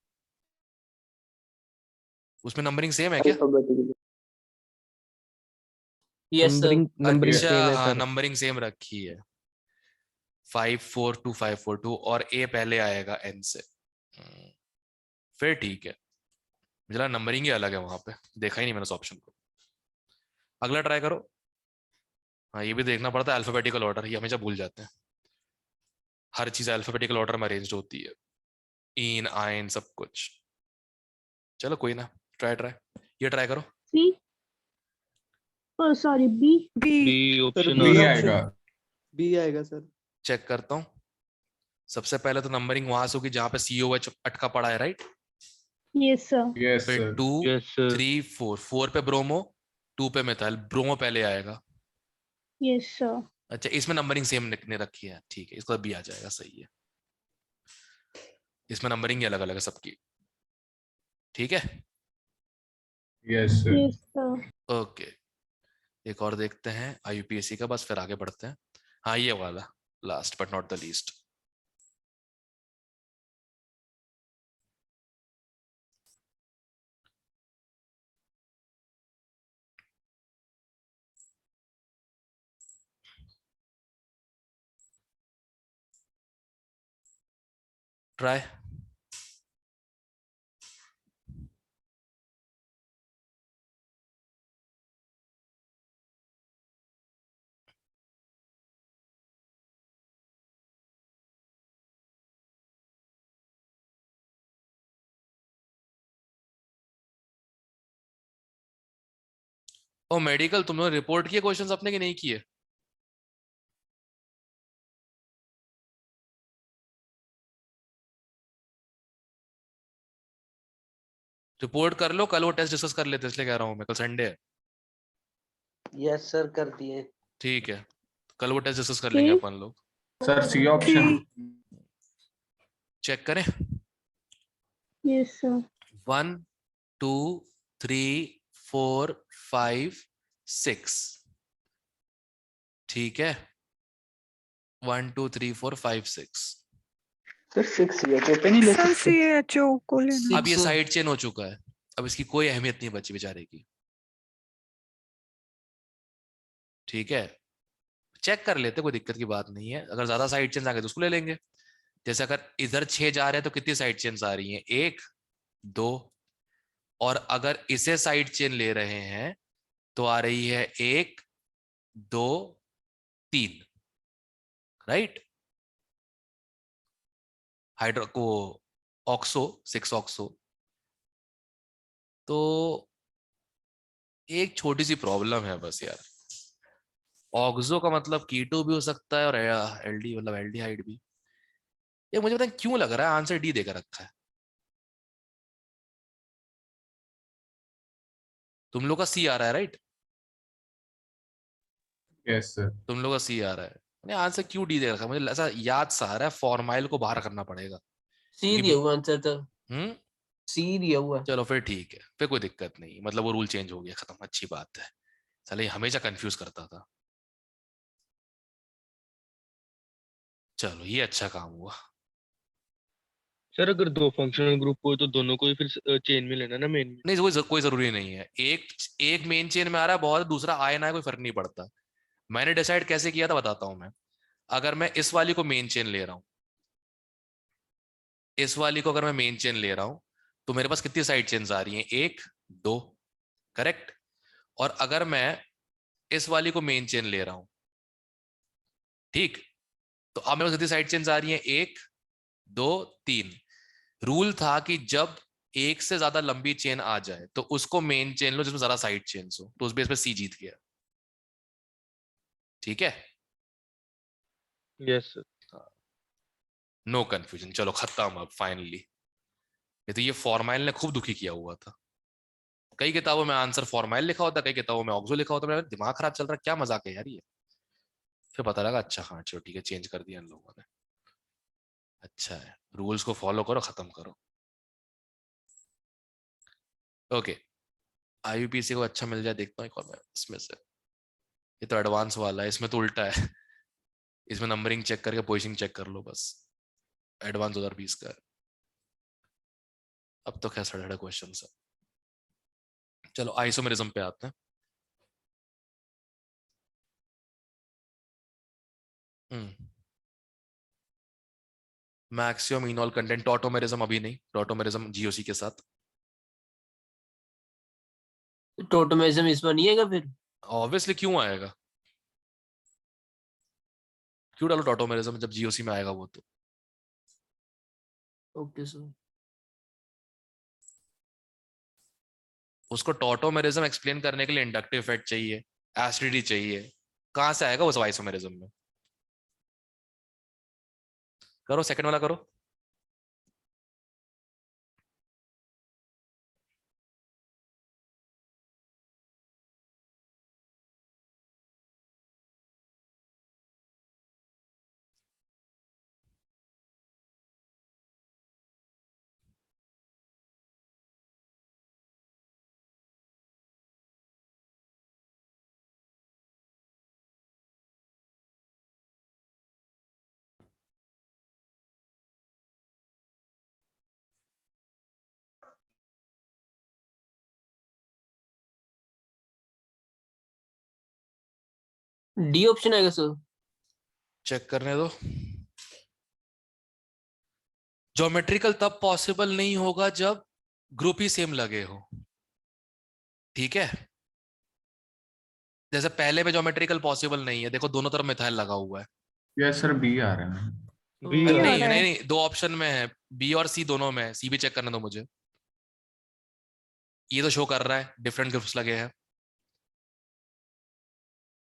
उसमें नंबरिंग सेम है क्या? अल्फाबेटिकली। Yes sir. नंबरिंग अच्छा सेम है हाँ, सर। नंबरिंग सेम रखी है, 542 542, और ए पहले आएगा एन से। फिर ठीक है, मुझे लगा नंबरिंग ही अलग है वहां पे, देखा ही नहीं मैंने उस ऑप्शन को। अगला ट्राई करो। हाँ, ये भी देखना पड़ता है अल्फाबेटिकल ऑर्डर, ये हमेशा भूल जाते हैं। हर चीज अल्फाबेटिकल ऑर्डर में अरेंज होती है, इन आइन सब कुछ। चलो कोई ना, ट्राई ये ट्राई करो। C, sorry B. B. B sir option B B आ आएगा। ऑप्शन, बी आएगा सर। चेक करता हूँ। सबसे पहले तो नंबरिंग वहां से होगी जहां पे COH अटका पड़ा है, राइट? Yes sir. यस फिर सर 2 यस सर 3 4, 4 पे ब्रोमो, 2 पे मिथाइल, ब्रोमो पहले आएगा। Yes sir. अच्छा, इसमें नंबरिंग सेम ने रखी है, ठीक है, इसको भी आ जाएगा, सही है। इसमें नंबरिंग ही अलग अलग है सबकी, ठीक है। Yes sir yes sir. Okay, एक और देखते हैं IUPAC का, बस फिर आगे बढ़ते हैं। हाँ, ये वाला last but not the least. Try. ओ मेडिकल, तुम लोग रिपोर्ट किए क्वेश्चंस अपने के नहीं किए? रिपोर्ट कर लो, कल वो टेस्ट डिस्कस कर लेते हैं, इसलिए कह रहा हूँ मैं, कल संडे है। यस सर कर दिए। ठीक है, कल वो टेस्ट डिस्कस कर सी। लेंगे अपन लोग। सर सी ऑप्शन चेक करें। Yes sir. 1 2 3 4 5 6, ठीक है। 1 2 3 4 5 6। सर 6 ये तो पे नहीं ले सर सकते। CHO को लेना। अब ये 6 साइड चेन हो चुका है, अब इसकी कोई अहमियत नहीं बची बेचारे की, ठीक है। चेक कर लेते, कोई दिक्कत की बात नहीं है। अगर ज्यादा साइड चेन्स आ गए तो उसको ले लेंगे। जैसे अगर इधर 6 जा रहे हैं तो कितनी साइड चेन्स आ रही हैं? 1 2, और अगर इसे साइड चेन ले रहे हैं तो आ रही है 1 2 3, राइट? हाइड्रो को ऑक्सो 6 ऑक्सो। तो एक छोटी सी प्रॉब्लम है बस यार, ऑक्सो का मतलब कीटो भी हो सकता है और एल्डी मतलब एल्डिहाइड भी। ये मुझे पता नहीं क्यों लग रहा है आंसर डी देकर रखा है। तुम लोग का सी आ रहा है, राइट? यस सर तुम लोग का सी आ रहा है, नहीं आंसर क्यों डी दे रखा है? मुझे ऐसा याद सा आ रहा है फॉर्माइल को बाहर करना पड़ेगा। सी ये दिया भी- हुआ आंसर तो, हम्म सी दिया हुआ। चलो फिर ठीक है, फिर कोई दिक्कत नहीं, मतलब वो रूल चेंज हो गया, खत्म, अच्छी बात है। साले ये हमेशा कंफ्यूज करता था। चलो ये अच्छा काम हुआ। सर अगर दो फंक्शनल ग्रुप हो तो दोनों को ही फिर चेन में लेना ना, मेन में। नहीं कोई जरूरी नहीं है, एक मेन चेन में आ रहा है बहुत, दूसरा आए ना आए कोई फर्क नहीं पड़ता। मैंने डिसाइड कैसे किया था बताता हूं मैं। अगर मैं इस वाली को मेन चेन ले रहा हूं, इस वाली को अगर मैं मेन चेन ले रहा हूं, तो मेरे पास कितनी साइड चेन्स आ रही हैं? 1 2, करेक्ट। और अगर मैं इस वाली को मेन चेन ले रहा हूं, ठीक, तो अब मेरे पास कितनी साइड चेन्स आ रही हैं? 1 2 3। रूल था कि जब एक से ज्यादा लंबी चेन आ जाए तो उसको मेन चेन लो जिसमें ज्यादा साइड चेन्स हो, तो उस बेस पे सी जीत गया। ठीक है, यस सर। No confusion. चलो खत्म अब फाइनली। ये तो ये फॉर्माइल ने खूब दुखी किया हुआ था। कई किताबों में आंसर फॉर्माइल लिखा होता, कई किताबों में ऑक्सो लिखा होता। मेरा दिमाग खराब चल रहा है, क्या मजाक है यार ये। फिर पता लगा अच्छा हाँ चलो ठीक है, चेंज कर दिया इन लोगों ने। अच्छा है, रूल्स को फॉलो करो, खत्म करो। ओके, आईयूपीएसी को अच्छा मिल जाए, देखता हूँ एक और मैं इसमें से। ये तो एडवांस वाला है, इसमें तो उल्टा है। इसमें नंबरिंग चेक करके पोजिशनिंग चेक कर लो बस। एडवांस 2020 का है। अब तो खैर सड़े क्वेश्चन है। चलो आइसोमेरिज्म पे आते हैं। मैक्सिमम इनॉल कंटेंट, टॉटोमेरिज्म अभी नहीं, टॉटोमेरिज्म जीओसी के साथ। टोटोमेजम इस बार नहीं आएगा फिर? ऑब्वियसली क्यों आएगा, क्यों डालो टॉटोमेरिज्म जब जीओसी में आएगा वो तो। Okay sir. उसको टॉटोमेरिज्म एक्सप्लेन करने के लिए इंडक्टिव इफेक्ट चाहिए, एसिडिटी चाहिए, कहां से आएगा वो आइसोमेरिज्म में? करो सेकंड वाला करो। डी ऑप्शन आएगा सर? चेक करने दो। ज्योमेट्रिकल तब पॉसिबल नहीं होगा जब ग्रुप ही सेम लगे हो, ठीक है। जैसे पहले में ज्योमेट्रिकल पॉसिबल नहीं है, देखो दोनों तरफ मिथाइल लगा हुआ है। यस सर, बी आ रहा है। बी आ नहीं रहा नहीं है। नहीं, दो ऑप्शन में है, बी और सी दोनों में है। सी भी चेक करने दो मुझे। ये तो शो कर रहा है डिफरेंट ग्रुप्स लगे हैं,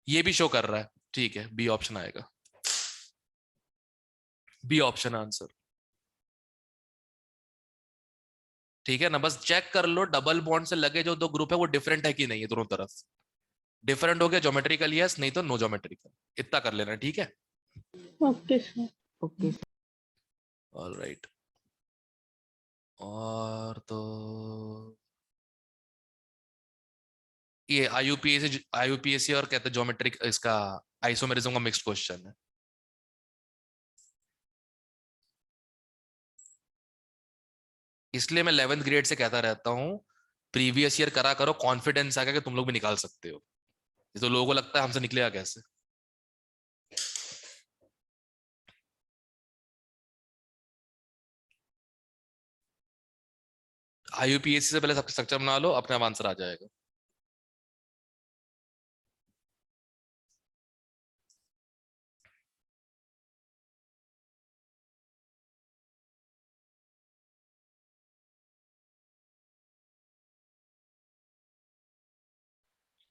ये भी शो कर रहा है, ठीक है, बी ऑप्शन आएगा। बी ऑप्शन आंसर, ठीक है ना। बस चेक कर लो डबल बॉन्ड से लगे जो दो ग्रुप है वो डिफरेंट है कि नहीं है, दोनों तरफ डिफरेंट हो गया ज्योमेट्रिकल यस, नहीं तो नो ज्योमेट्रिकल, इतना कर लेना, ठीक है। Okay sir. ओके ऑलराइट, और तो ये आईयूपीएससी और कहते हैं ज्योमेट्रिक, इसका आइसोमेरिज्म का मिक्स्ड क्वेश्चन है। इसलिए मैं 11th ग्रेड से कहता रहता हूँ प्रीवियस ईयर करा करो, कॉन्फिडेंस आ गया कि तुम लोग भी निकाल सकते हो। ये तो लोगों को लगता है हमसे निकलेगा कैसे। आईयूपीएससी से पहले सबके स्ट्रक्चर बना लो, अपने आप आंसर आ जाएगा।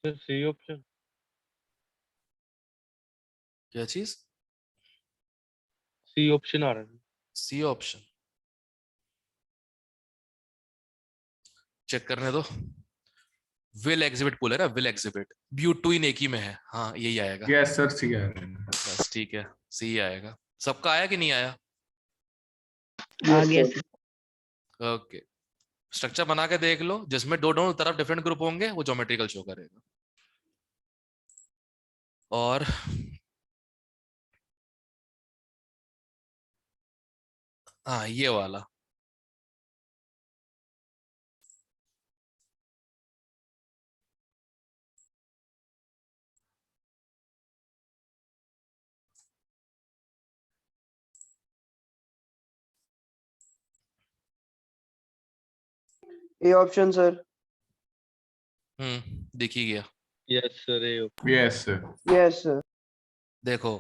Sir C option. क्या चीज? सी ऑप्शन आ रहा है। सी ऑप्शन चेक करने दो। विल एग्जिबिट पुल है ना, विल एग्जिबिट, ब्यूट टू इन एक ही में है, हाँ यही आएगा। यस सर, सी आ रहा है। बस ठीक है, सी आएगा। सबका आया कि नहीं आया? आ गया सर। ओके, स्ट्रक्चर बना के देख लो, जिसमें दोनों तरफ डिफरेंट ग्रुप होंगे वो ज्योमेट्रिकल शो करेगा। और हाँ, ये वाला ए ऑप्शन सर। दिख ही गया। Yes sir, yes sir. Yes sir. देखो,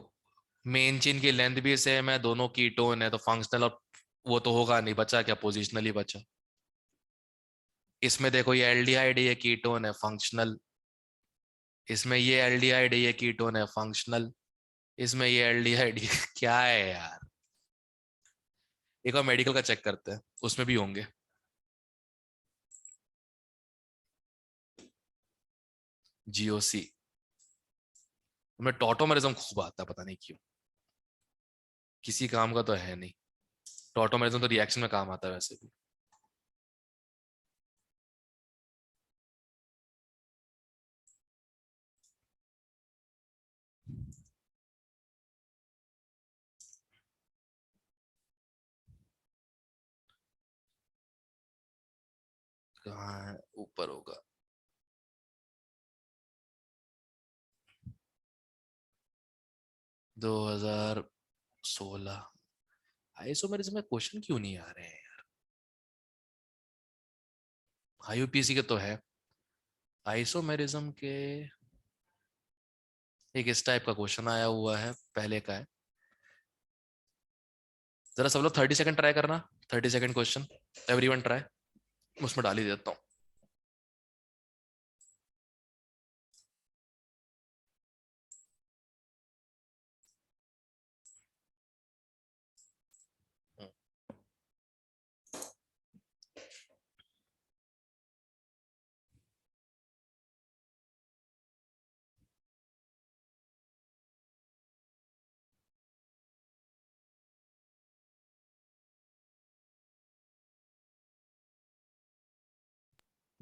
मेन चेन की लेंथ भी सेम है, दोनों कीटोन है, तो फंक्शनल और वो तो होगा नहीं, बचा क्या, पोजिशनल ही बचा। इसमें देखो ये एल्डिहाइड है, ये कीटोन है, फंक्शनल। इसमें ये एल्डिहाइड है, ये कीटोन है, फंक्शनल। इसमें ये एल्डिहाइड क्या है यार। एक बार मेडिकल का चेक करते हैं, उसमें भी होंगे। जीओसी में टॉटोमरिज्म खूब आता है, पता नहीं क्यों, किसी काम का तो है नहीं। टॉटोमरिज्म तो रिएक्शन में काम आता है वैसे भी। कहाँ है, ऊपर होगा। दो 2016 आइसोमेरिज्म में क्वेश्चन क्यों नहीं आ रहे हैं यार? आईयूपीएसी के तो है आइसोमेरिज्म के। एक इस टाइप का क्वेश्चन आया हुआ है, पहले का है। जरा सब लोग 30 सेकंड ट्राई करना। 30 सेकंड क्वेश्चन, एवरीवन ट्राई। उसमें डाल ही देता हूँ।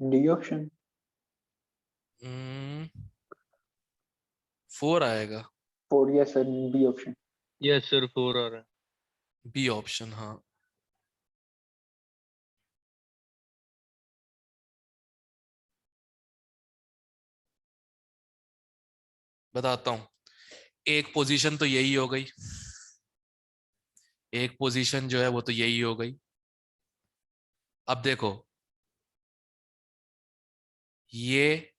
D option. 4 आएगा। 4 yes sir, B option. Yes sir 4 आ रहा है। बी ऑप्शन, हाँ। बताता हूँ, एक पोजीशन तो यही हो गई, एक पोजीशन जो है वो तो यही हो गई। अब देखो, ये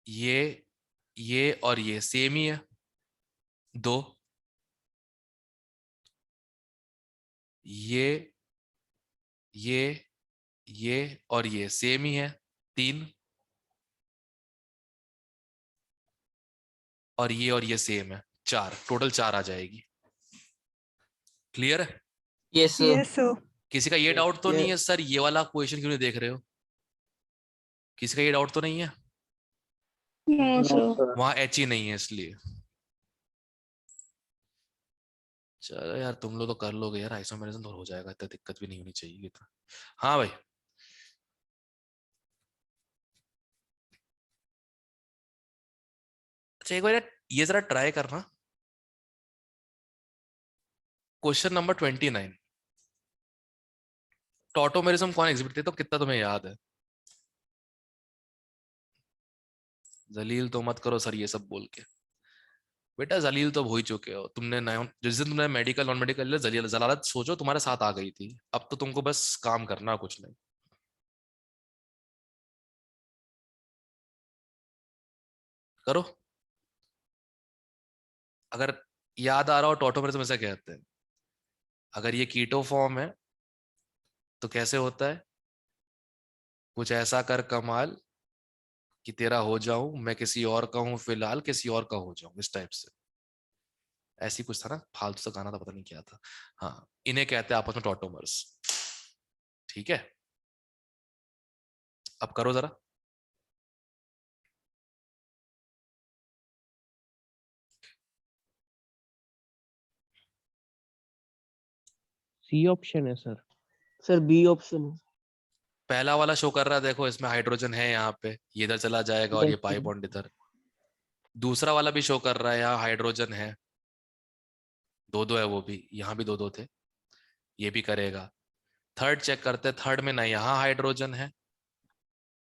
ये ये और ये सेम ही है, दो। ये ये ये और ये सेम ही है, तीन। और ये सेम है, चार। टोटल चार आ जाएगी। क्लियर है? Yes sir. Yes sir. किसी का ये डाउट तो ये नहीं है सर, ये वाला क्वेश्चन क्यों नहीं देख रहे हो? किसी का ये डाउट तो नहीं है? No no sir. सर। वहां एच ही नहीं है इसलिए। चलो यार, तुम लोग तो कर लोगे यार, आइसोमेरिज्म तो हो जाएगा, इतना दिक्कत भी नहीं होनी चाहिए था। हाँ भाई, अच्छा एक बार यार ये जरा ट्राई करना। क्वेश्चन नंबर 29, टॉटोमेरिज्म कौन एग्जिबिट थे, तो कितना तुम्हें याद है? जलील तो मत करो सर ये सब बोल के। बेटा जलील तो अब हो ही चुके हो तुमने, नया जिस दिन तुमने मेडिकल नॉन मेडिकल लिया, जलील जलालत सोचो तुम्हारे साथ आ गई थी। अब तो तुमको बस काम करना, कुछ नहीं। करो। अगर याद आ रहा हो टॉटोमेरिज्म ऐसा कहते हैं, अगर ये कीटो फॉर्म है तो कैसे होता है? कुछ ऐसा कर कमाल कि तेरा हो जाऊं मैं, किसी और का हूं फिलहाल, किसी और का हो जाऊं, इस टाइप से। ऐसी कुछ था ना, फालतू सा गाना था, पता नहीं क्या था। हाँ, इन्हें कहते हैं आपस में टॉटोमर्स। ठीक है, अब करो जरा। सी ऑप्शन है सर। सर बी ऑप्शन है। पहला वाला शो कर रहा है, देखो इसमें हाइड्रोजन है यहाँ पे, ये इधर चला जाएगा और ये Yes, पाई sir. बॉन्ड इधर। दूसरा वाला भी शो कर रहा है, यहाँ हाइड्रोजन है, दो दो है, वो भी यहाँ भी दो दो थे, ये भी करेगा। थर्ड चेक करते हैं, थर्ड में ना यहाँ हाइड्रोजन है,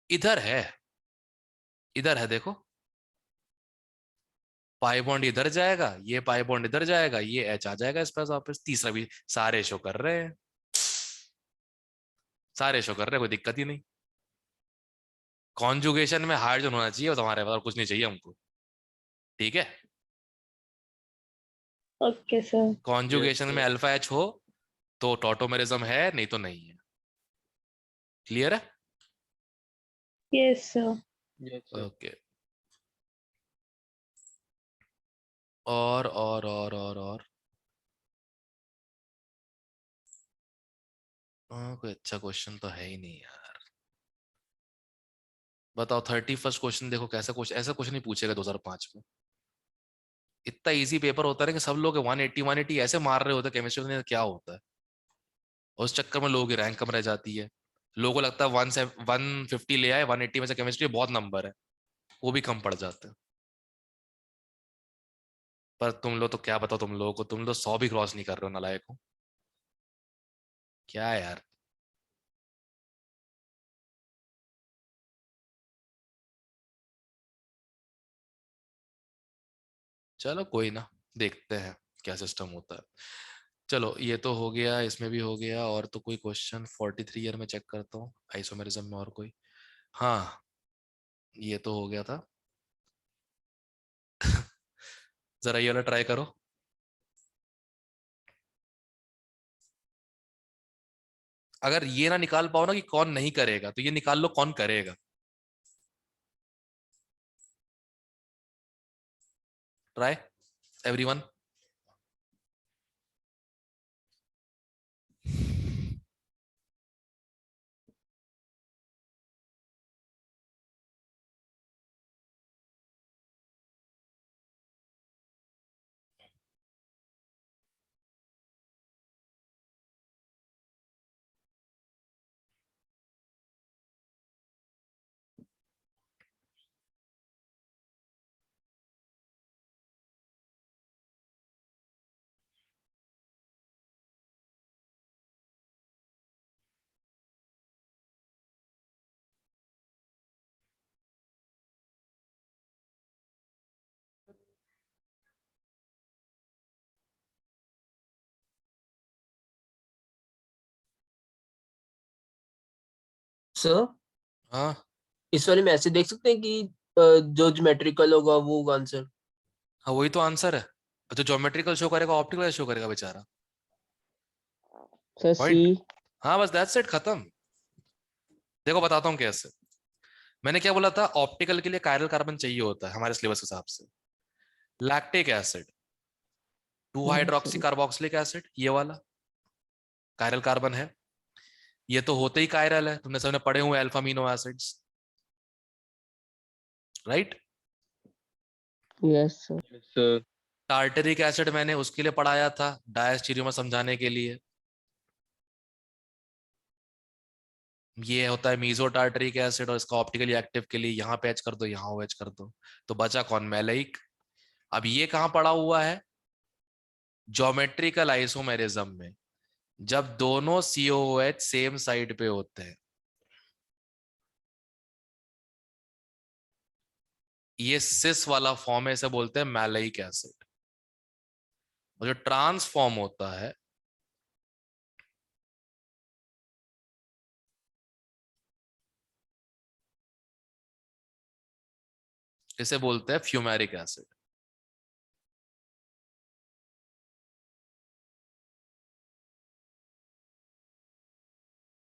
इधर है, इधर है, देखो पाई बॉन्ड इधर जाएगा, ये पाई बॉन्ड इधर जाएगा, ये एच आ जाएगा इस पास वापस। तीसरा भी सारे शो कर रहे हैं, सारे शो कर रहे हैं, कोई दिक्कत ही नहीं। कॉन्जुगेशन में हाइड्रोजन होना चाहिए, और तुम्हारे पास और कुछ नहीं चाहिए हमको, ठीक है। Okay sir. कॉन्जुगेशन में अल्फा एच हो तो टॉटोमेरिज्म है, नहीं तो नहीं है। क्लियर है? Yes sir. Yes sir. Okay. और कोई अच्छा क्वेश्चन तो है ही नहीं यार। बताओ 31st क्वेश्चन देखो कैसा क्वेश्चन, ऐसा क्वेश्चन नहीं पूछेगा 2005 में। इतना इजी पेपर होता है कि सब लोग 180 ऐसे मार रहे होते हैं केमिस्ट्री में, क्या होता है। उस चक्कर में लोगों की रैंक कम रह जाती है। लोगों को लगता है 150 ले आए, 180 में से केमिस्ट्री बहुत नंबर है, वो भी कम पड़ जाते हैं। पर तुम लोग तो क्या बताओ, तुम लोगों को, तुम लोग 100 भी क्रॉस नहीं कर रहे हो, नालायक हो क्या यार। चलो कोई ना, देखते हैं क्या सिस्टम होता है। चलो ये तो हो गया, इसमें भी हो गया। और तो कोई क्वेश्चन 43 ईयर में चेक करता हूँ आइसोमेरिज्म में, और कोई। हाँ ये तो हो गया था। जरा ये वाला ट्राई करो। अगर ये ना निकाल पाओ ना कि कौन नहीं करेगा, तो ये निकाल लो कौन करेगा। Try everyone. सर हाँ इस वाले में ऐसे देख सकते हैं कि जो ज्योमेट्रिकल होगा वो होगा आंसर। हाँ वही तो आंसर है। तो ज्योमेट्रिकल शो करेगा, ऑप्टिकल शो करेगा बेचारा। सर सी। पॉइंट। हाँ बस दैट्स इट, खत्म। देखो बताता हूँ कैसे। मैंने क्या बोला था, ऑप्टिकल के लिए कायरल कार्बन चाहिए होता है हमारे सिलेबस के हिसाब से। Lactic acid, 2 hydroxy carboxylic acid, ये वाला कायरल कार्बन है। ये तो होते ही कायरल है, तुमने सबने पढ़े हुए alpha amino acids, right. Yes sir. Yes sir. Tartaric acid मैंने उसके लिए पढ़ाया था, डायस्टीरियमर समझाने के लिए। ये होता है मीजो टार्टरिक एसिड, और इसका ऑप्टिकली एक्टिव के लिए यहाँ पे एच कर दो, यहाँ एच कर दो, तो बचा कौन, मैलाइक। अब ये कहाँ पड़ा हुआ है, ज्योमेट्रिकल आइसोमेरिज्म में, जब दोनों COOH सेम साइड पे होते हैं। ये सिस वाला फॉर्म है, इसे बोलते हैं मैलाइक एसिड। और जो ट्रांसफॉर्म होता है, इसे बोलते हैं फ्यूमेरिक एसिड।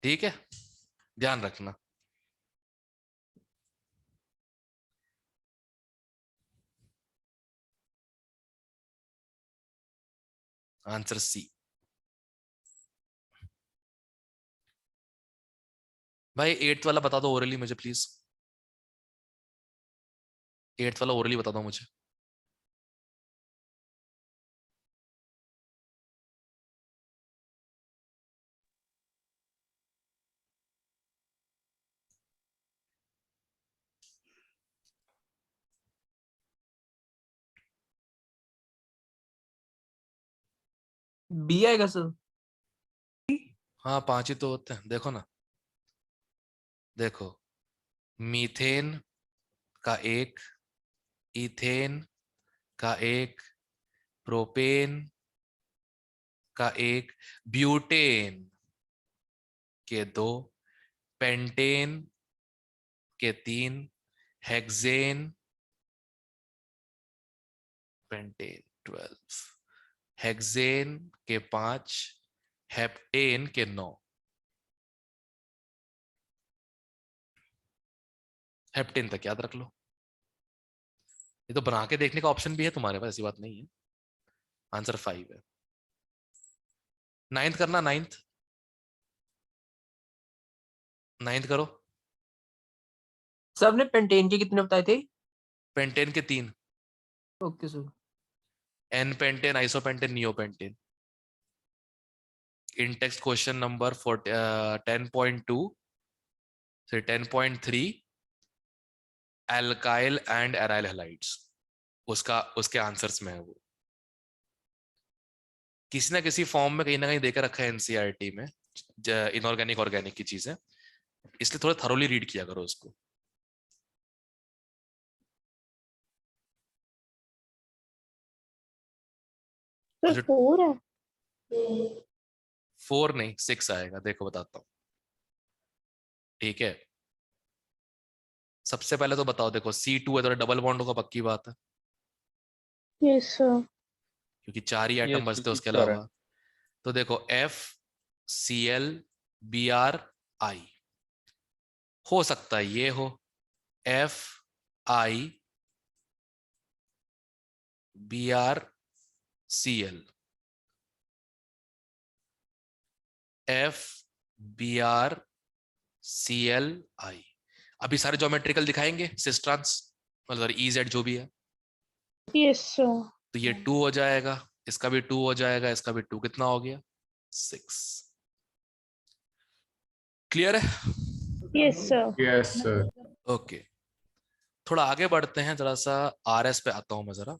ठीक है, ध्यान रखना। Answer C. भाई 8th वाला बता दो ओरली मुझे प्लीज, 8th वाला ओरली बता दो मुझे। बी आएगा सर। हाँ 5 ही तो होते हैं, देखो ना, देखो मीथेन का एक, इथेन का एक, प्रोपेन का एक, ब्यूटेन के 2, पेंटेन के 3, हेक्सेन, पेंटेन 12, हेक्सेन के 5, हेप्टेन के 9। हेप्टेन तक याद रख लो, ये तो बना के देखने का ऑप्शन भी है तुम्हारे पास, ऐसी बात नहीं है। आंसर 5 है। 9th करना, 9th करो। सर आपने पेंटेन के कितने बताए थे? पेंटेन के 3, okay sir. N pentane, isopentane, neopentane. In text question number 10.2 से 10.3 एल्काइल एंड एराइल हैलाइड्स, उसके आंसर्स में है वो, किसी ना किसी फॉर्म में कहीं ना कहीं देकर रखा है एनसीईआरटी में, इनऑर्गेनिक ऑर्गेनिक की चीजें, इसलिए थोड़ा थरोली रीड किया करो उसको। सर 4 है। 4 नहीं 6 आएगा, देखो बताता हूँ, ठीक है। सबसे पहले तो बताओ, देखो C2 है तो डबल बॉन्ड होगा, पक्की बात है, यस सर। क्योंकि 4 ही एटम Yes, बचते हैं उसके sure है। अलावा। तो देखो FCl Br I, हो सकता है ये हो FIBrCl, FBrClI। अभी सारे ज्योमेट्रिकल दिखाएंगे, सिस्ट्रांस मतलब EZ जो भी है, यस सर। तो ये 2 हो जाएगा, इसका भी 2 हो जाएगा, इसका भी 2, कितना हो गया 6। क्लियर है? Yes sir. Yes sir. Okay, थोड़ा आगे बढ़ते हैं, जरा सा RS पे आता हूं मैं जरा।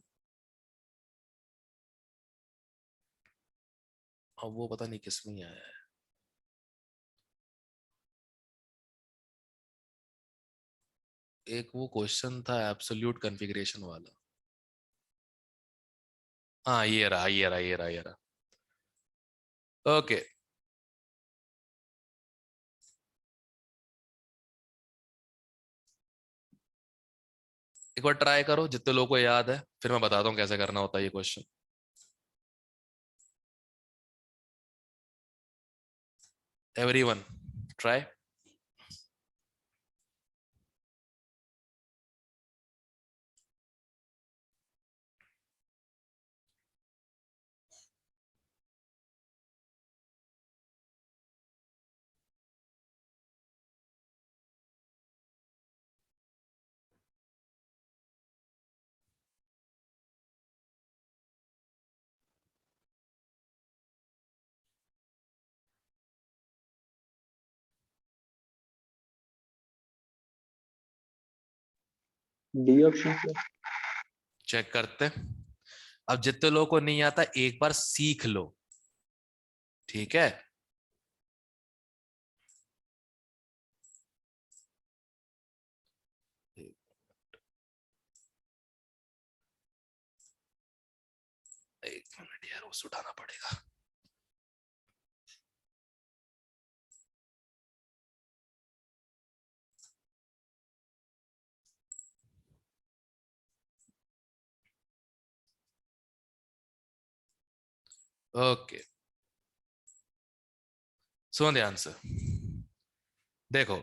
अब वो पता नहीं किस में आया है, एक वो क्वेश्चन था एब्सोल्यूट कॉन्फ़िगरेशन वाला। हाँ ये रहा, ये रहा, ये रहा, ये रहा। ओके, एक बार ट्राई करो, जितने लोगों को याद है, फिर मैं बताता हूँ कैसे करना होता है ये question. Everyone try. D option sir. Check करते। अब जितने लोगों को नहीं आता एक बार सीख लो, ठीक है। एक मिनट यार, उसे उठाना पड़ेगा। ओके, सुनो ध्यान से, देखो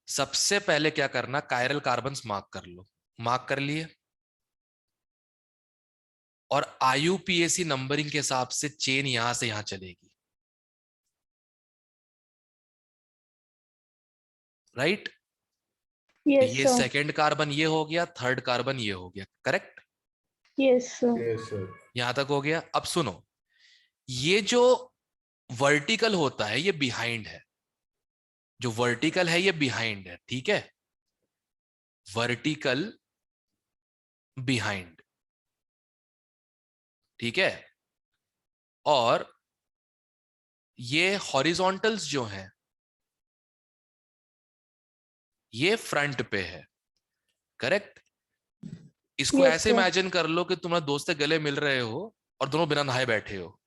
सबसे पहले क्या करना, कायरल कार्बन्स मार्क कर लो। मार्क कर लिए, और IUPAC नंबरिंग के हिसाब से चेन यहां से यहां चलेगी, राइट। यस ये सर। सेकंड कार्बन ये हो गया, थर्ड कार्बन ये हो गया, correct. Yes sir. Yes sir. यहां तक हो गया। अब सुनो, ये जो वर्टिकल होता है ये बिहाइंड है, जो वर्टिकल है ये बिहाइंड है, ठीक है। वर्टिकल बिहाइंड, ठीक है। और ये हॉरिजॉन्टल्स जो हैं ये फ्रंट पे है, करेक्ट। इसको Yes, ऐसे sir. इमेजिन कर लो कि तुम्हारे दोस्त से गले मिल रहे हो और दोनों बिना नहाए बैठे हो,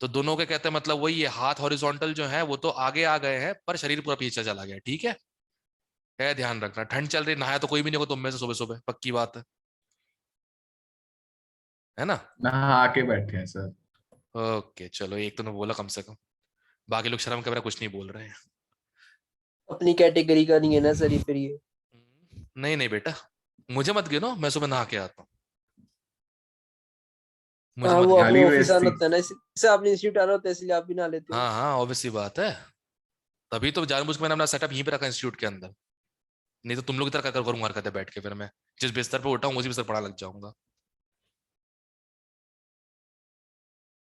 तो दोनों के कहते हैं मतलब वही है, हाथ हॉरिजॉन्टल जो है वो तो आगे आ गए हैं पर शरीर पूरा पीछे चला गया, ठीक है। क्या ध्यान रखना, ठंड चल रही, नहाया तो कोई भी नहीं होगा तुम में से सुबह सुबह, पक्की बात है ना। नहा आके बैठे हैं सर। ओके चलो, एक तो ने बोला कम से कम, बाकी लोग शर्म के मेरा कुछ नहीं बोल रहे हैं। अपनी कैटेगरी का नहीं है ना सर ये, फिर ये नहीं नहीं बेटा, मुझे मत गिनो, मैं सुबह नहा के आता हूँ, मुझे हाँ मत वो गिनो। अपने खाली ऑफिस आना वैसी होता है ना, इससे आपने इंस्टीट्यूट आना होता है, इसलिए आप भी ना लेते हो। हाँ हाँ ऑब्वियस सी बात है, तभी तो जानबूझ के मैंने अपना सेटअप यहीं पे रखा इंस्टीट्यूट के अंदर, नहीं तो तुम लोग की तरह क्या करूंगा हरकतें बैठ के, फिर मैं जिस बिस्तर पे उठा हूँ उसी बिस्तर पढ़ा लग जाऊंगा।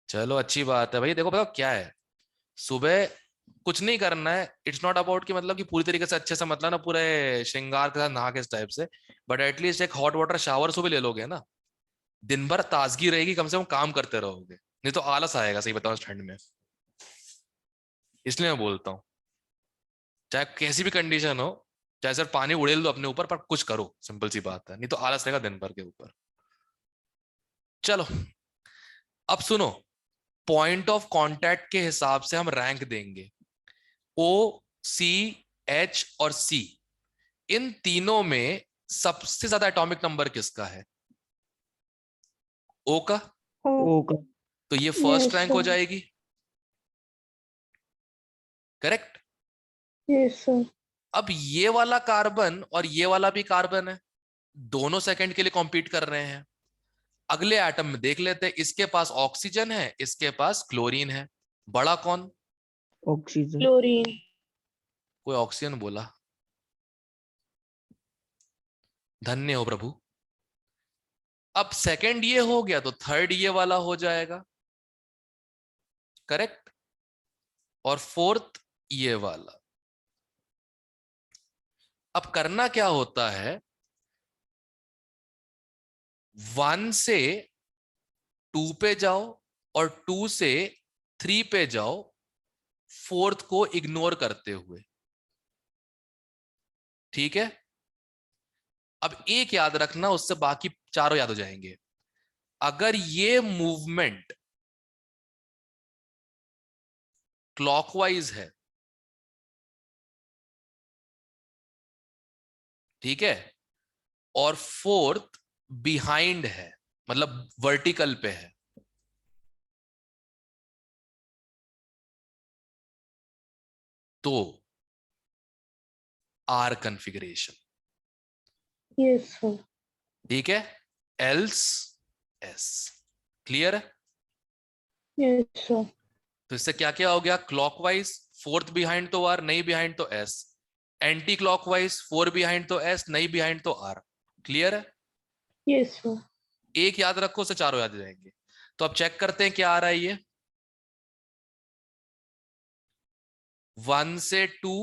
चलो अच्छी बात है भाई। देखो बताओ क्या है, सुबह कुछ नहीं करना है, इट्स नॉट अबाउट कि मतलब कि पूरी तरीके से अच्छे से मतलब ना पूरे श्रृंगार के साथ नहा के इस टाइप से, बट एटलीस्ट एक हॉट वाटर शावर सुबह ले लोगे ना, दिन भर ताजगी रहेगी, कम से कम काम करते रहोगे, नहीं तो आलस आएगा सही बताओ इस ठंड में। इसलिए मैं बोलता हूँ चाहे कैसी भी कंडीशन हो, चाहे सिर्फ पानी उड़ेल दो अपने ऊपर, पर कुछ करो, सिंपल सी बात है, नहीं तो आलस रहेगा दिन भर के ऊपर। चलो अब सुनो, पॉइंट ऑफ कांटेक्ट के हिसाब से हम रैंक देंगे। ओ, सी, एच और सी, इन तीनों में सबसे ज्यादा एटॉमिक नंबर किसका है? ओ का, ओ ओ का। तो ये फर्स्ट Yes, रैंक हो sir. जाएगी, करेक्ट। Yes, sir. अब ये वाला कार्बन और ये वाला भी कार्बन है, दोनों सेकंड के लिए कॉम्पीट कर रहे हैं। अगले एटम में देख लेते हैं, इसके पास ऑक्सीजन है, इसके पास क्लोरीन है, बड़ा कौन? ऑक्सीजन। Chlorine. कोई ऑक्सीजन बोला, धन्य हो प्रभु। अब सेकंड ये हो गया तो थर्ड ये वाला हो जाएगा, करेक्ट, और फोर्थ ये वाला। अब करना क्या होता है, 1 से 2 पे जाओ और 2 से 3 पे जाओ, फोर्थ को इग्नोर करते हुए, ठीक है। अब एक याद रखना, उससे बाकी चारों याद हो जाएंगे। अगर ये मूवमेंट क्लॉकवाइज है, ठीक है, और फोर्थ बिहाइंड है, मतलब वर्टिकल पे है, तो आर कॉन्फ़िगरेशन, Yes, sir. ठीक है, एल्स एस। क्लियर है? Yes, sir. तो इससे क्या क्या हो गया, क्लॉकवाइज फोर्थ बिहाइंड तो आर, नहीं बिहाइंड तो एस, एंटी क्लॉकवाइज 4 बिहाइंड तो एस, नहीं बिहाइंड तो आर। क्लियर है? Yes, sir. एक याद रखो, उससे चारों याद जाएंगे। तो अब चेक करते हैं क्या आ रहा है ये, 1 से 2,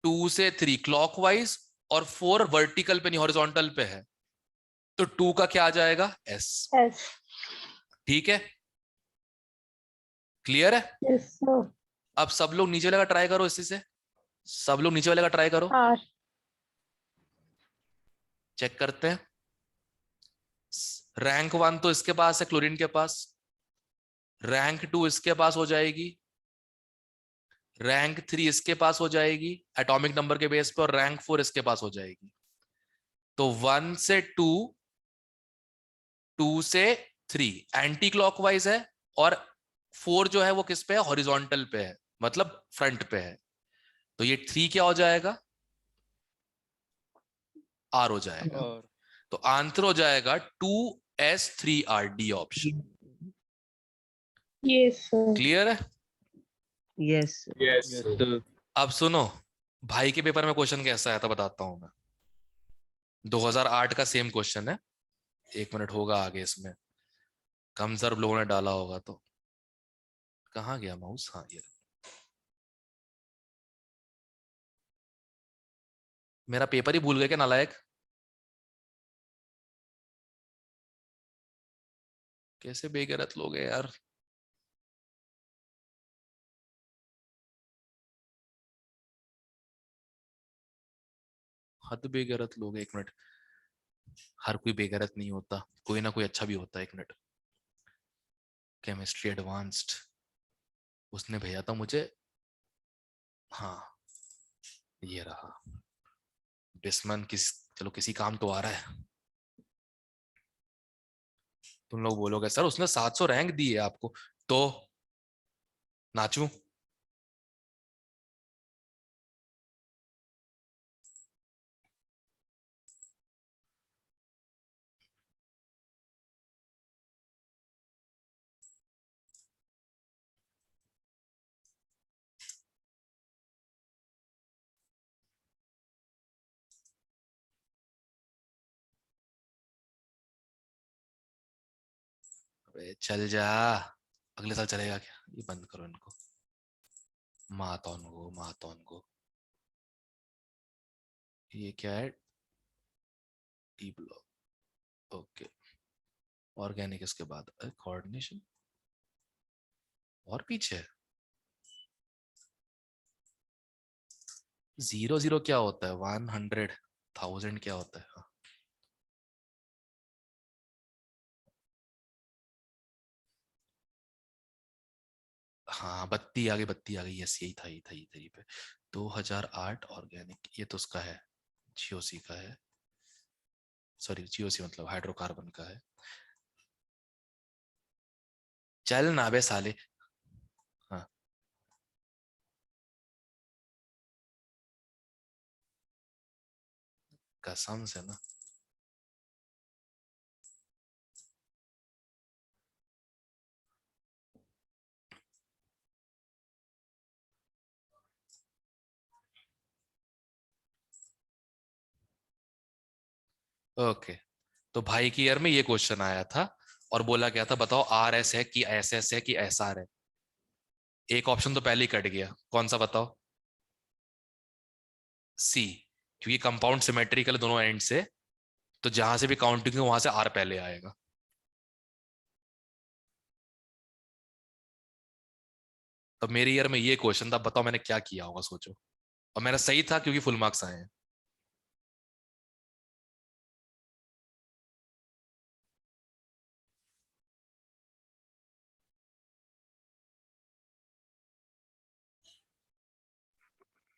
2 से 3 क्लॉकवाइज और 4 वर्टिकल पे नहीं हॉरिजॉन्टल पे है, तो 2 का क्या आ जाएगा, एस। S. ठीक है, क्लियर है? Yes, sir. अब सब लोग नीचे वाले का ट्राई करो, इसी से सब लोग नीचे वाले का ट्राई करो, R. चेक करते हैं। रैंक 1 तो इसके पास है, क्लोरीन के पास, रैंक 2 इसके पास हो जाएगी, रैंक 3 इसके पास हो जाएगी एटॉमिक नंबर के बेस पे, और रैंक 4 इसके पास हो जाएगी। तो 1 से 2, 2 से 3 एंटी क्लॉकवाइज है, और 4 जो है वो किस पे है, हॉरिजॉन्टल पे है, मतलब फ्रंट पे है, तो ये 3 क्या हो जाएगा, आर हो जाएगा। और तो आंसर हो जाएगा 2s3r, D option. Yes, sir. Clear है? यस। Yes yes sir. अब सुनो, भाई के पेपर में क्वेश्चन कैसा आया था बताता हूं मैं, 2008 का सेम क्वेश्चन है, 1 मिनट होगा आगे, इसमें कंजर्व लोगों ने डाला होगा, तो कहां गया माउस, हाँ ये मेरा पेपर ही भूल गए क्या नालायक, कैसे बेगैरत लोग हैं यार। हद बेगैरत लोग, एक मिनट, हर कोई बेगैरत नहीं होता, कोई ना कोई अच्छा भी होता है। एक मिनट, केमिस्ट्री एडवांस्ड, उसने भेजा था मुझे, हाँ ये रहा बिस्मन। चलो किसी काम तो आ रहा है। तुम लोग बोलोगे सर उसने 700 रैंक दी है आपको, तो नाचू? अबे चल जा, अगले साल चलेगा क्या? ये बंद करो इनको, मातौन को। ये क्या है? T block, okay. ऑर्गेनिक इसके बाद कोऑर्डिनेशन, और पीछे 0 0 क्या होता है? 100,000 क्या होता है? हाँ बत्ती आ गई, यस यही था, यही पे 2008 ऑर्गेनिक, ये तो उसका है, जीओसी का है, सॉरी जीओसी मतलब हाइड्रोकार्बन का है। चल ना बे साले। हाँ कसम से ना, ओके। तो भाई की ईयर में ये क्वेश्चन आया था और बोला गया था बताओ आर एस है कि एस एस है कि एस आर है। एक ऑप्शन तो पहले ही कट गया, कौन सा बताओ? सी, क्योंकि कंपाउंड सिमेट्रिकल दोनों एंड से, तो जहां से भी काउंटिंग वहां से आर पहले आएगा। तो मेरे ईयर में ये क्वेश्चन था, बताओ मैंने क्या किया होगा, सोचो। और मेरा सही था क्योंकि फुल मार्क्स आए हैं।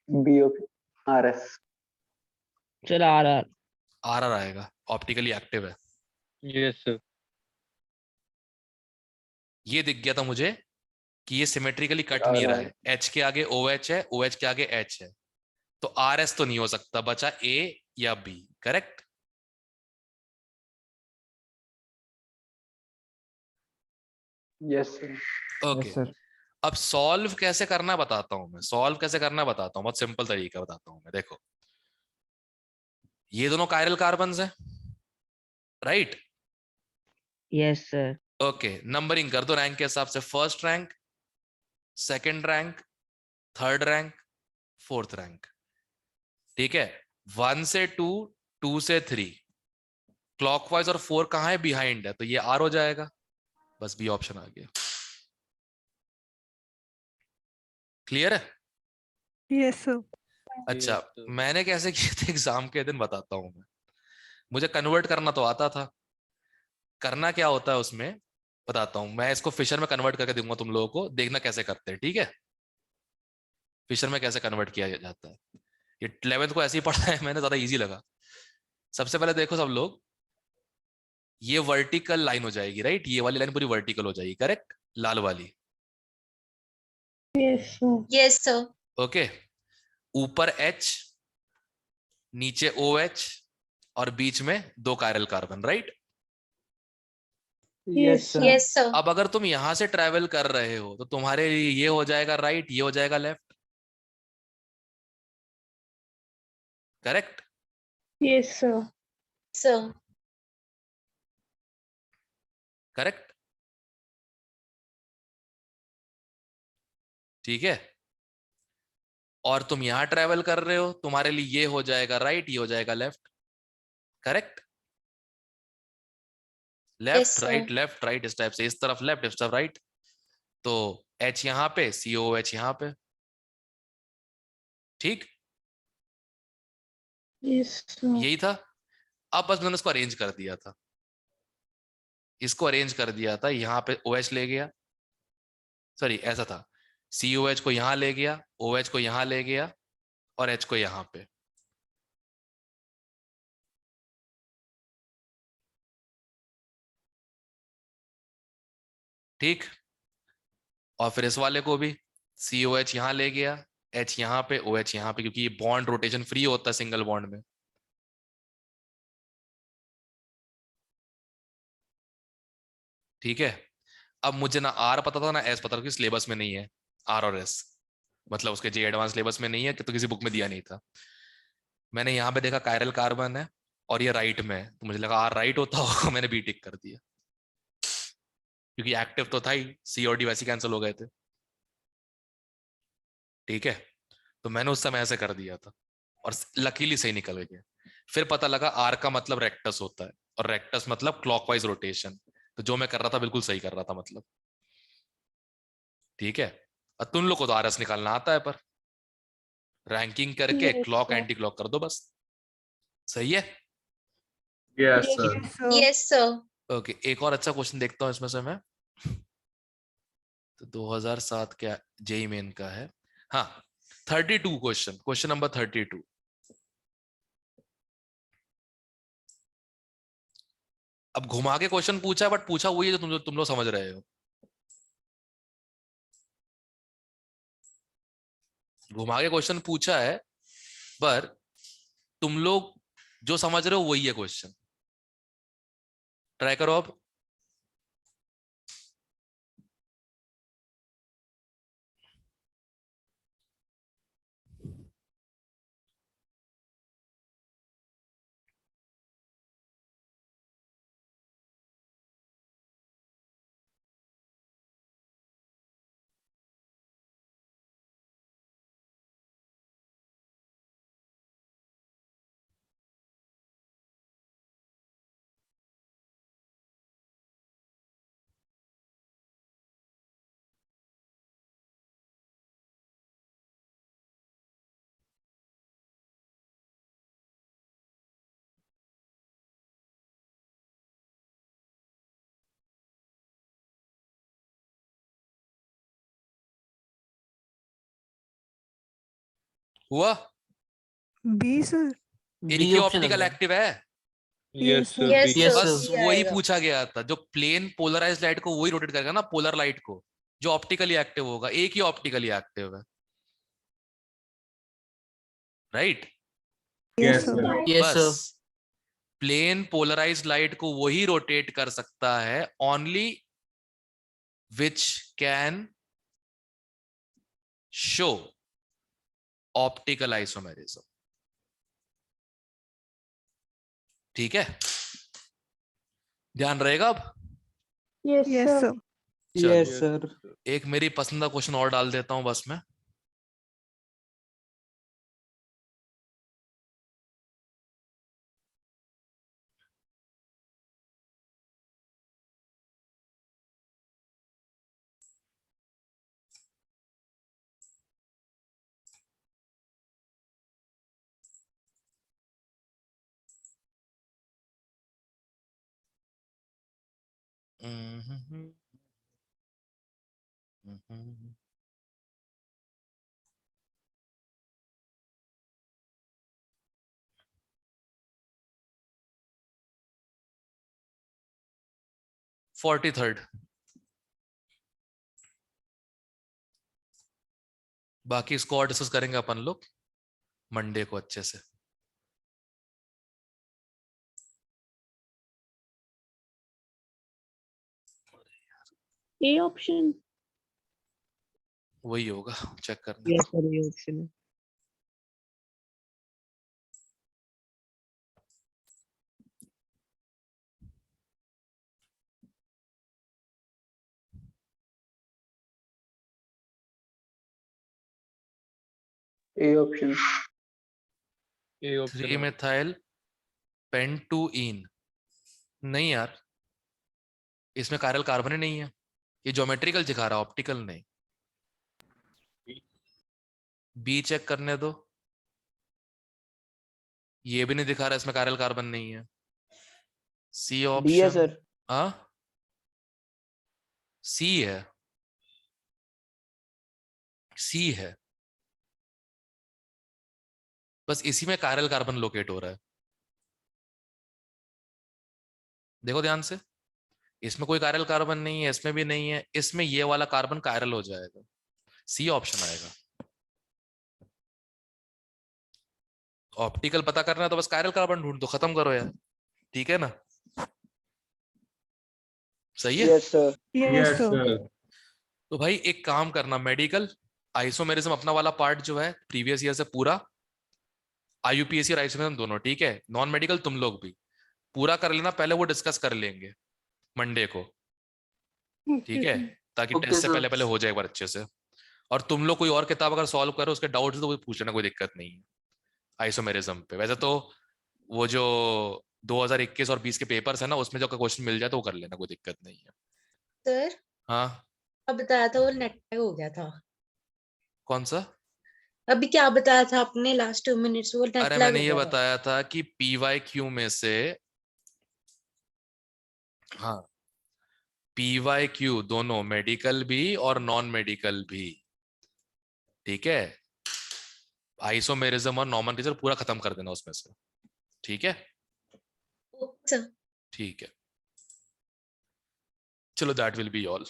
B option. RS. चल आर आर। आर आर आएगा, ऑप्टिकली एक्टिव है। Yes sir. ये दिख गया था मुझे कि ये सिमेट्रिकली कट नहीं रहा है, एच के आगे ओ एच है, ओ एच के आगे एच है, तो आर एस तो नहीं हो सकता, बचा ए या B. Correct? Yes sir. Okay. अब सॉल्व कैसे करना बताता हूं मैं, बहुत सिंपल तरीका बताता हूं मैं। देखो ये दोनों कायरल कार्बन्स हैं, right? Yes sir. Okay, numbering कर दो रैंक के हिसाब से, first rank, second rank, third rank, fourth rank. ठीक है, 1 से 2, 2 से 3 क्लॉकवाइज, और 4 कहां है? बिहाइंड है, तो ये आर हो जाएगा। बस बी ऑप्शन आ गया। क्लियर है? Yes sir. अच्छा, Yes, sir. मैंने कैसे किए थे एग्जाम के दिन बताता हूं मैं। मुझे कन्वर्ट करना तो आता था, करना क्या होता है उसमें बताता हूं मैं। इसको फिशर में कन्वर्ट करके दूंगा तुम लोगों को, देखना कैसे करते हैं, ठीक है? फिशर में कैसे कन्वर्ट किया जाता है, ये 11th को ऐसे ही पढ़ा है मैंने, ज्यादा इजी लगा। सबसे पहले देखो सब लोग, ये वर्टिकल लाइन हो जाएगी, राइट? ये वाली लाइन पूरी वर्टिकल हो जाएगी, करेक्ट? लाल वाली, Yes sir. Yes sir. Okay. ऊपर H, नीचे OH, और बीच में 2 chiral carbon, right? Yes sir. Yes sir. अब अगर तुम यहां से ट्रेवल कर रहे हो तो तुम्हारे लिए ये हो जाएगा राइट, ये हो जाएगा left, correct? Yes sir. Sir. Correct, ठीक है। और तुम यहां ट्रेवल कर रहे हो, तुम्हारे लिए ये हो जाएगा राइट, ये हो जाएगा left, correct? Left right left right, इस टाइप से, इस तरफ लेफ्ट इस तरफ राइट। तो H यहां पे, COOH यहां पे, ठीक? Yes, sir. यही था। अब बस मैंने उसको अरेंज कर दिया था, इसको अरेंज कर दिया था, यहाँ पे OH ले गया, सॉरी ऐसा था, COH को यहाँ ले गया, OH को यहाँ ले गया और H को यहाँ पे। ठीक, और फिर इस वाले को भी COH यहाँ ले गया, H यहाँ पे, OH यहाँ पे, क्योंकि ये बॉन्ड रोटेशन फ्री होता है सिंगल बॉन्ड में। ठीक है, अब मुझे ना R पता था ना S पता था, क्योंकि सिलेबस में नहीं है R और S, मतलब उसके जे एडवांस सिलेबस में नहीं है, कि तो किसी बुक में दिया नहीं था। मैंने यहाँ पे देखा कायरल कार्बन है और ये राइट में है, तो मुझे लगा R राइट होता होगा, मैंने B टिक कर दिया, क्योंकि एक्टिव तो था ही, C और D वैसे कैंसिल हो गए थे। ठीक है, तो मैंने उस समय ऐसे कर दिया था और लकीली सही निकल गया। फिर पता लगा R का मतलब रेक्टस होता है, और रेक्टस मतलब क्लॉकवाइज रोटेशन, तो जो मैं कर रहा था बिल्कुल सही कर रहा था मतलब। ठीक है, और तुम लोग को तो RS निकालना आता है, पर रैंकिंग करके Yes, clock sir. Anti clock कर दो बस। सही है, yes Yes, sir. Yes, sir. Yes, sir. Okay. एक और अच्छा क्वेश्चन देखता हूँ इसमें से मैं, तो 2007 क्या जेई मेन का है, हाँ 32 क्वेश्चन, क्वेश्चन नंबर 32। अब घुमा के क्वेश्चन पूछा है, बट पूछा वही है जो तुम लोग समझ रहे हो। घुमा के क्वेश्चन पूछा है, पर तुम लोग जो समझ रहे हो वही है क्वेश्चन। ट्राई करो अब। हुआ? B, sir. एक बी ही ऑप्शन ऑप्टिकल है एक्टिव है, yes sir Yes, B. Yes, sir. बस sir. B वही आएगा. पूछा गया था। जो प्लेन पोलराइज लाइट को वही रोटेट करेगा ना, पोलर लाइट को, जो ऑप्टिकली एक्टिव होगा, एक ही ऑप्टिकली एक्टिव है, right? Yes, yes sir. Sir. Yes, sir. बस प्लेन पोलराइज लाइट को वही रोटेट कर सकता है, only which can show optical isomerism. ठीक है, ध्यान रहेगा अब। Yes, Yes, sir. sir. चलो, यस सर। एक मेरी पसंद का क्वेश्चन और डाल देता हूं बस मैं। Forty third. बाकी इसको और डिस्कस करेंगे अपन लोग मंडे को अच्छे से। A option. वही होगा, चेक करना। यस सर, ये ऑप्शन है। A option. A option 3 methyl pentyne. नहीं यार, इसमें कायरल कार्बन ही नहीं है, ये ज्योमेट्रिकल दिखा रहा, ऑप्टिकल नहीं। बी चेक करने दो, ये भी नहीं दिखा रहा, इसमें कायरल कार्बन नहीं है। सी डी है ऑप्शन। सर। हाँ सी है, सी है, बस इसी में कायरल कार्बन लोकेट हो रहा है। देखो ध्यान से, इसमें कोई कायरल कार्बन नहीं है, इसमें भी नहीं है, इसमें ये वाला कार्बन कायरल हो जाएगा, सी ऑप्शन आएगा। ऑप्टिकल पता करना है तो बस कायरल कार्बन ढूंढ दो, खत्म करो यार, ठीक है ना? सही है। Yes sir. Yes, sir. तो भाई एक काम करना, मेडिकल आइसोमेरिज्म अपना वाला पार्ट जो है प्रीवियस ईयर से पूरा, आईयूपीएसी और आइसोमेरिज्म दोनों, ठीक है। नॉन मेडिकल तुम लोग भी पूरा कर लेना, पहले वो डिस्कस कर लेंगे मंडे को, ठीक है, ताकि Okay, टेस्ट से sir. पहले पहले हो जाए एक बार अच्छे से। और तुम लोग कोई और किताब अगर सॉल्व करो उसके डाउट्स तो वो पूछ लेना, कोई दिक्कत नहीं है आइसोमेरिज्म पे। वैसे तो वो जो 2021 और 20 के पेपर्स है ना, उसमें जो क्वेश्चन मिल जाए तो वो कर लेना, कोई दिक्कत नहीं है। सर हाँ अब बताया था वो नेट पैक हो गया था। कौन सा? अभी क्या बताया था आपने लास्ट 2 मिनट्स, वो नेट अरे लैग मैंने हो ये गया था। बताया था कि PYQ में से, हाँ PYQ दोनों, मेडिकल भी और नॉन मेडिकल भी, ठीक है। आइसोमेरिज्म और नॉर्मल टीचर पूरा खत्म कर देना उसमें से, ठीक है। Okay sir. ठीक है, चलो दैट विल बी ऑल।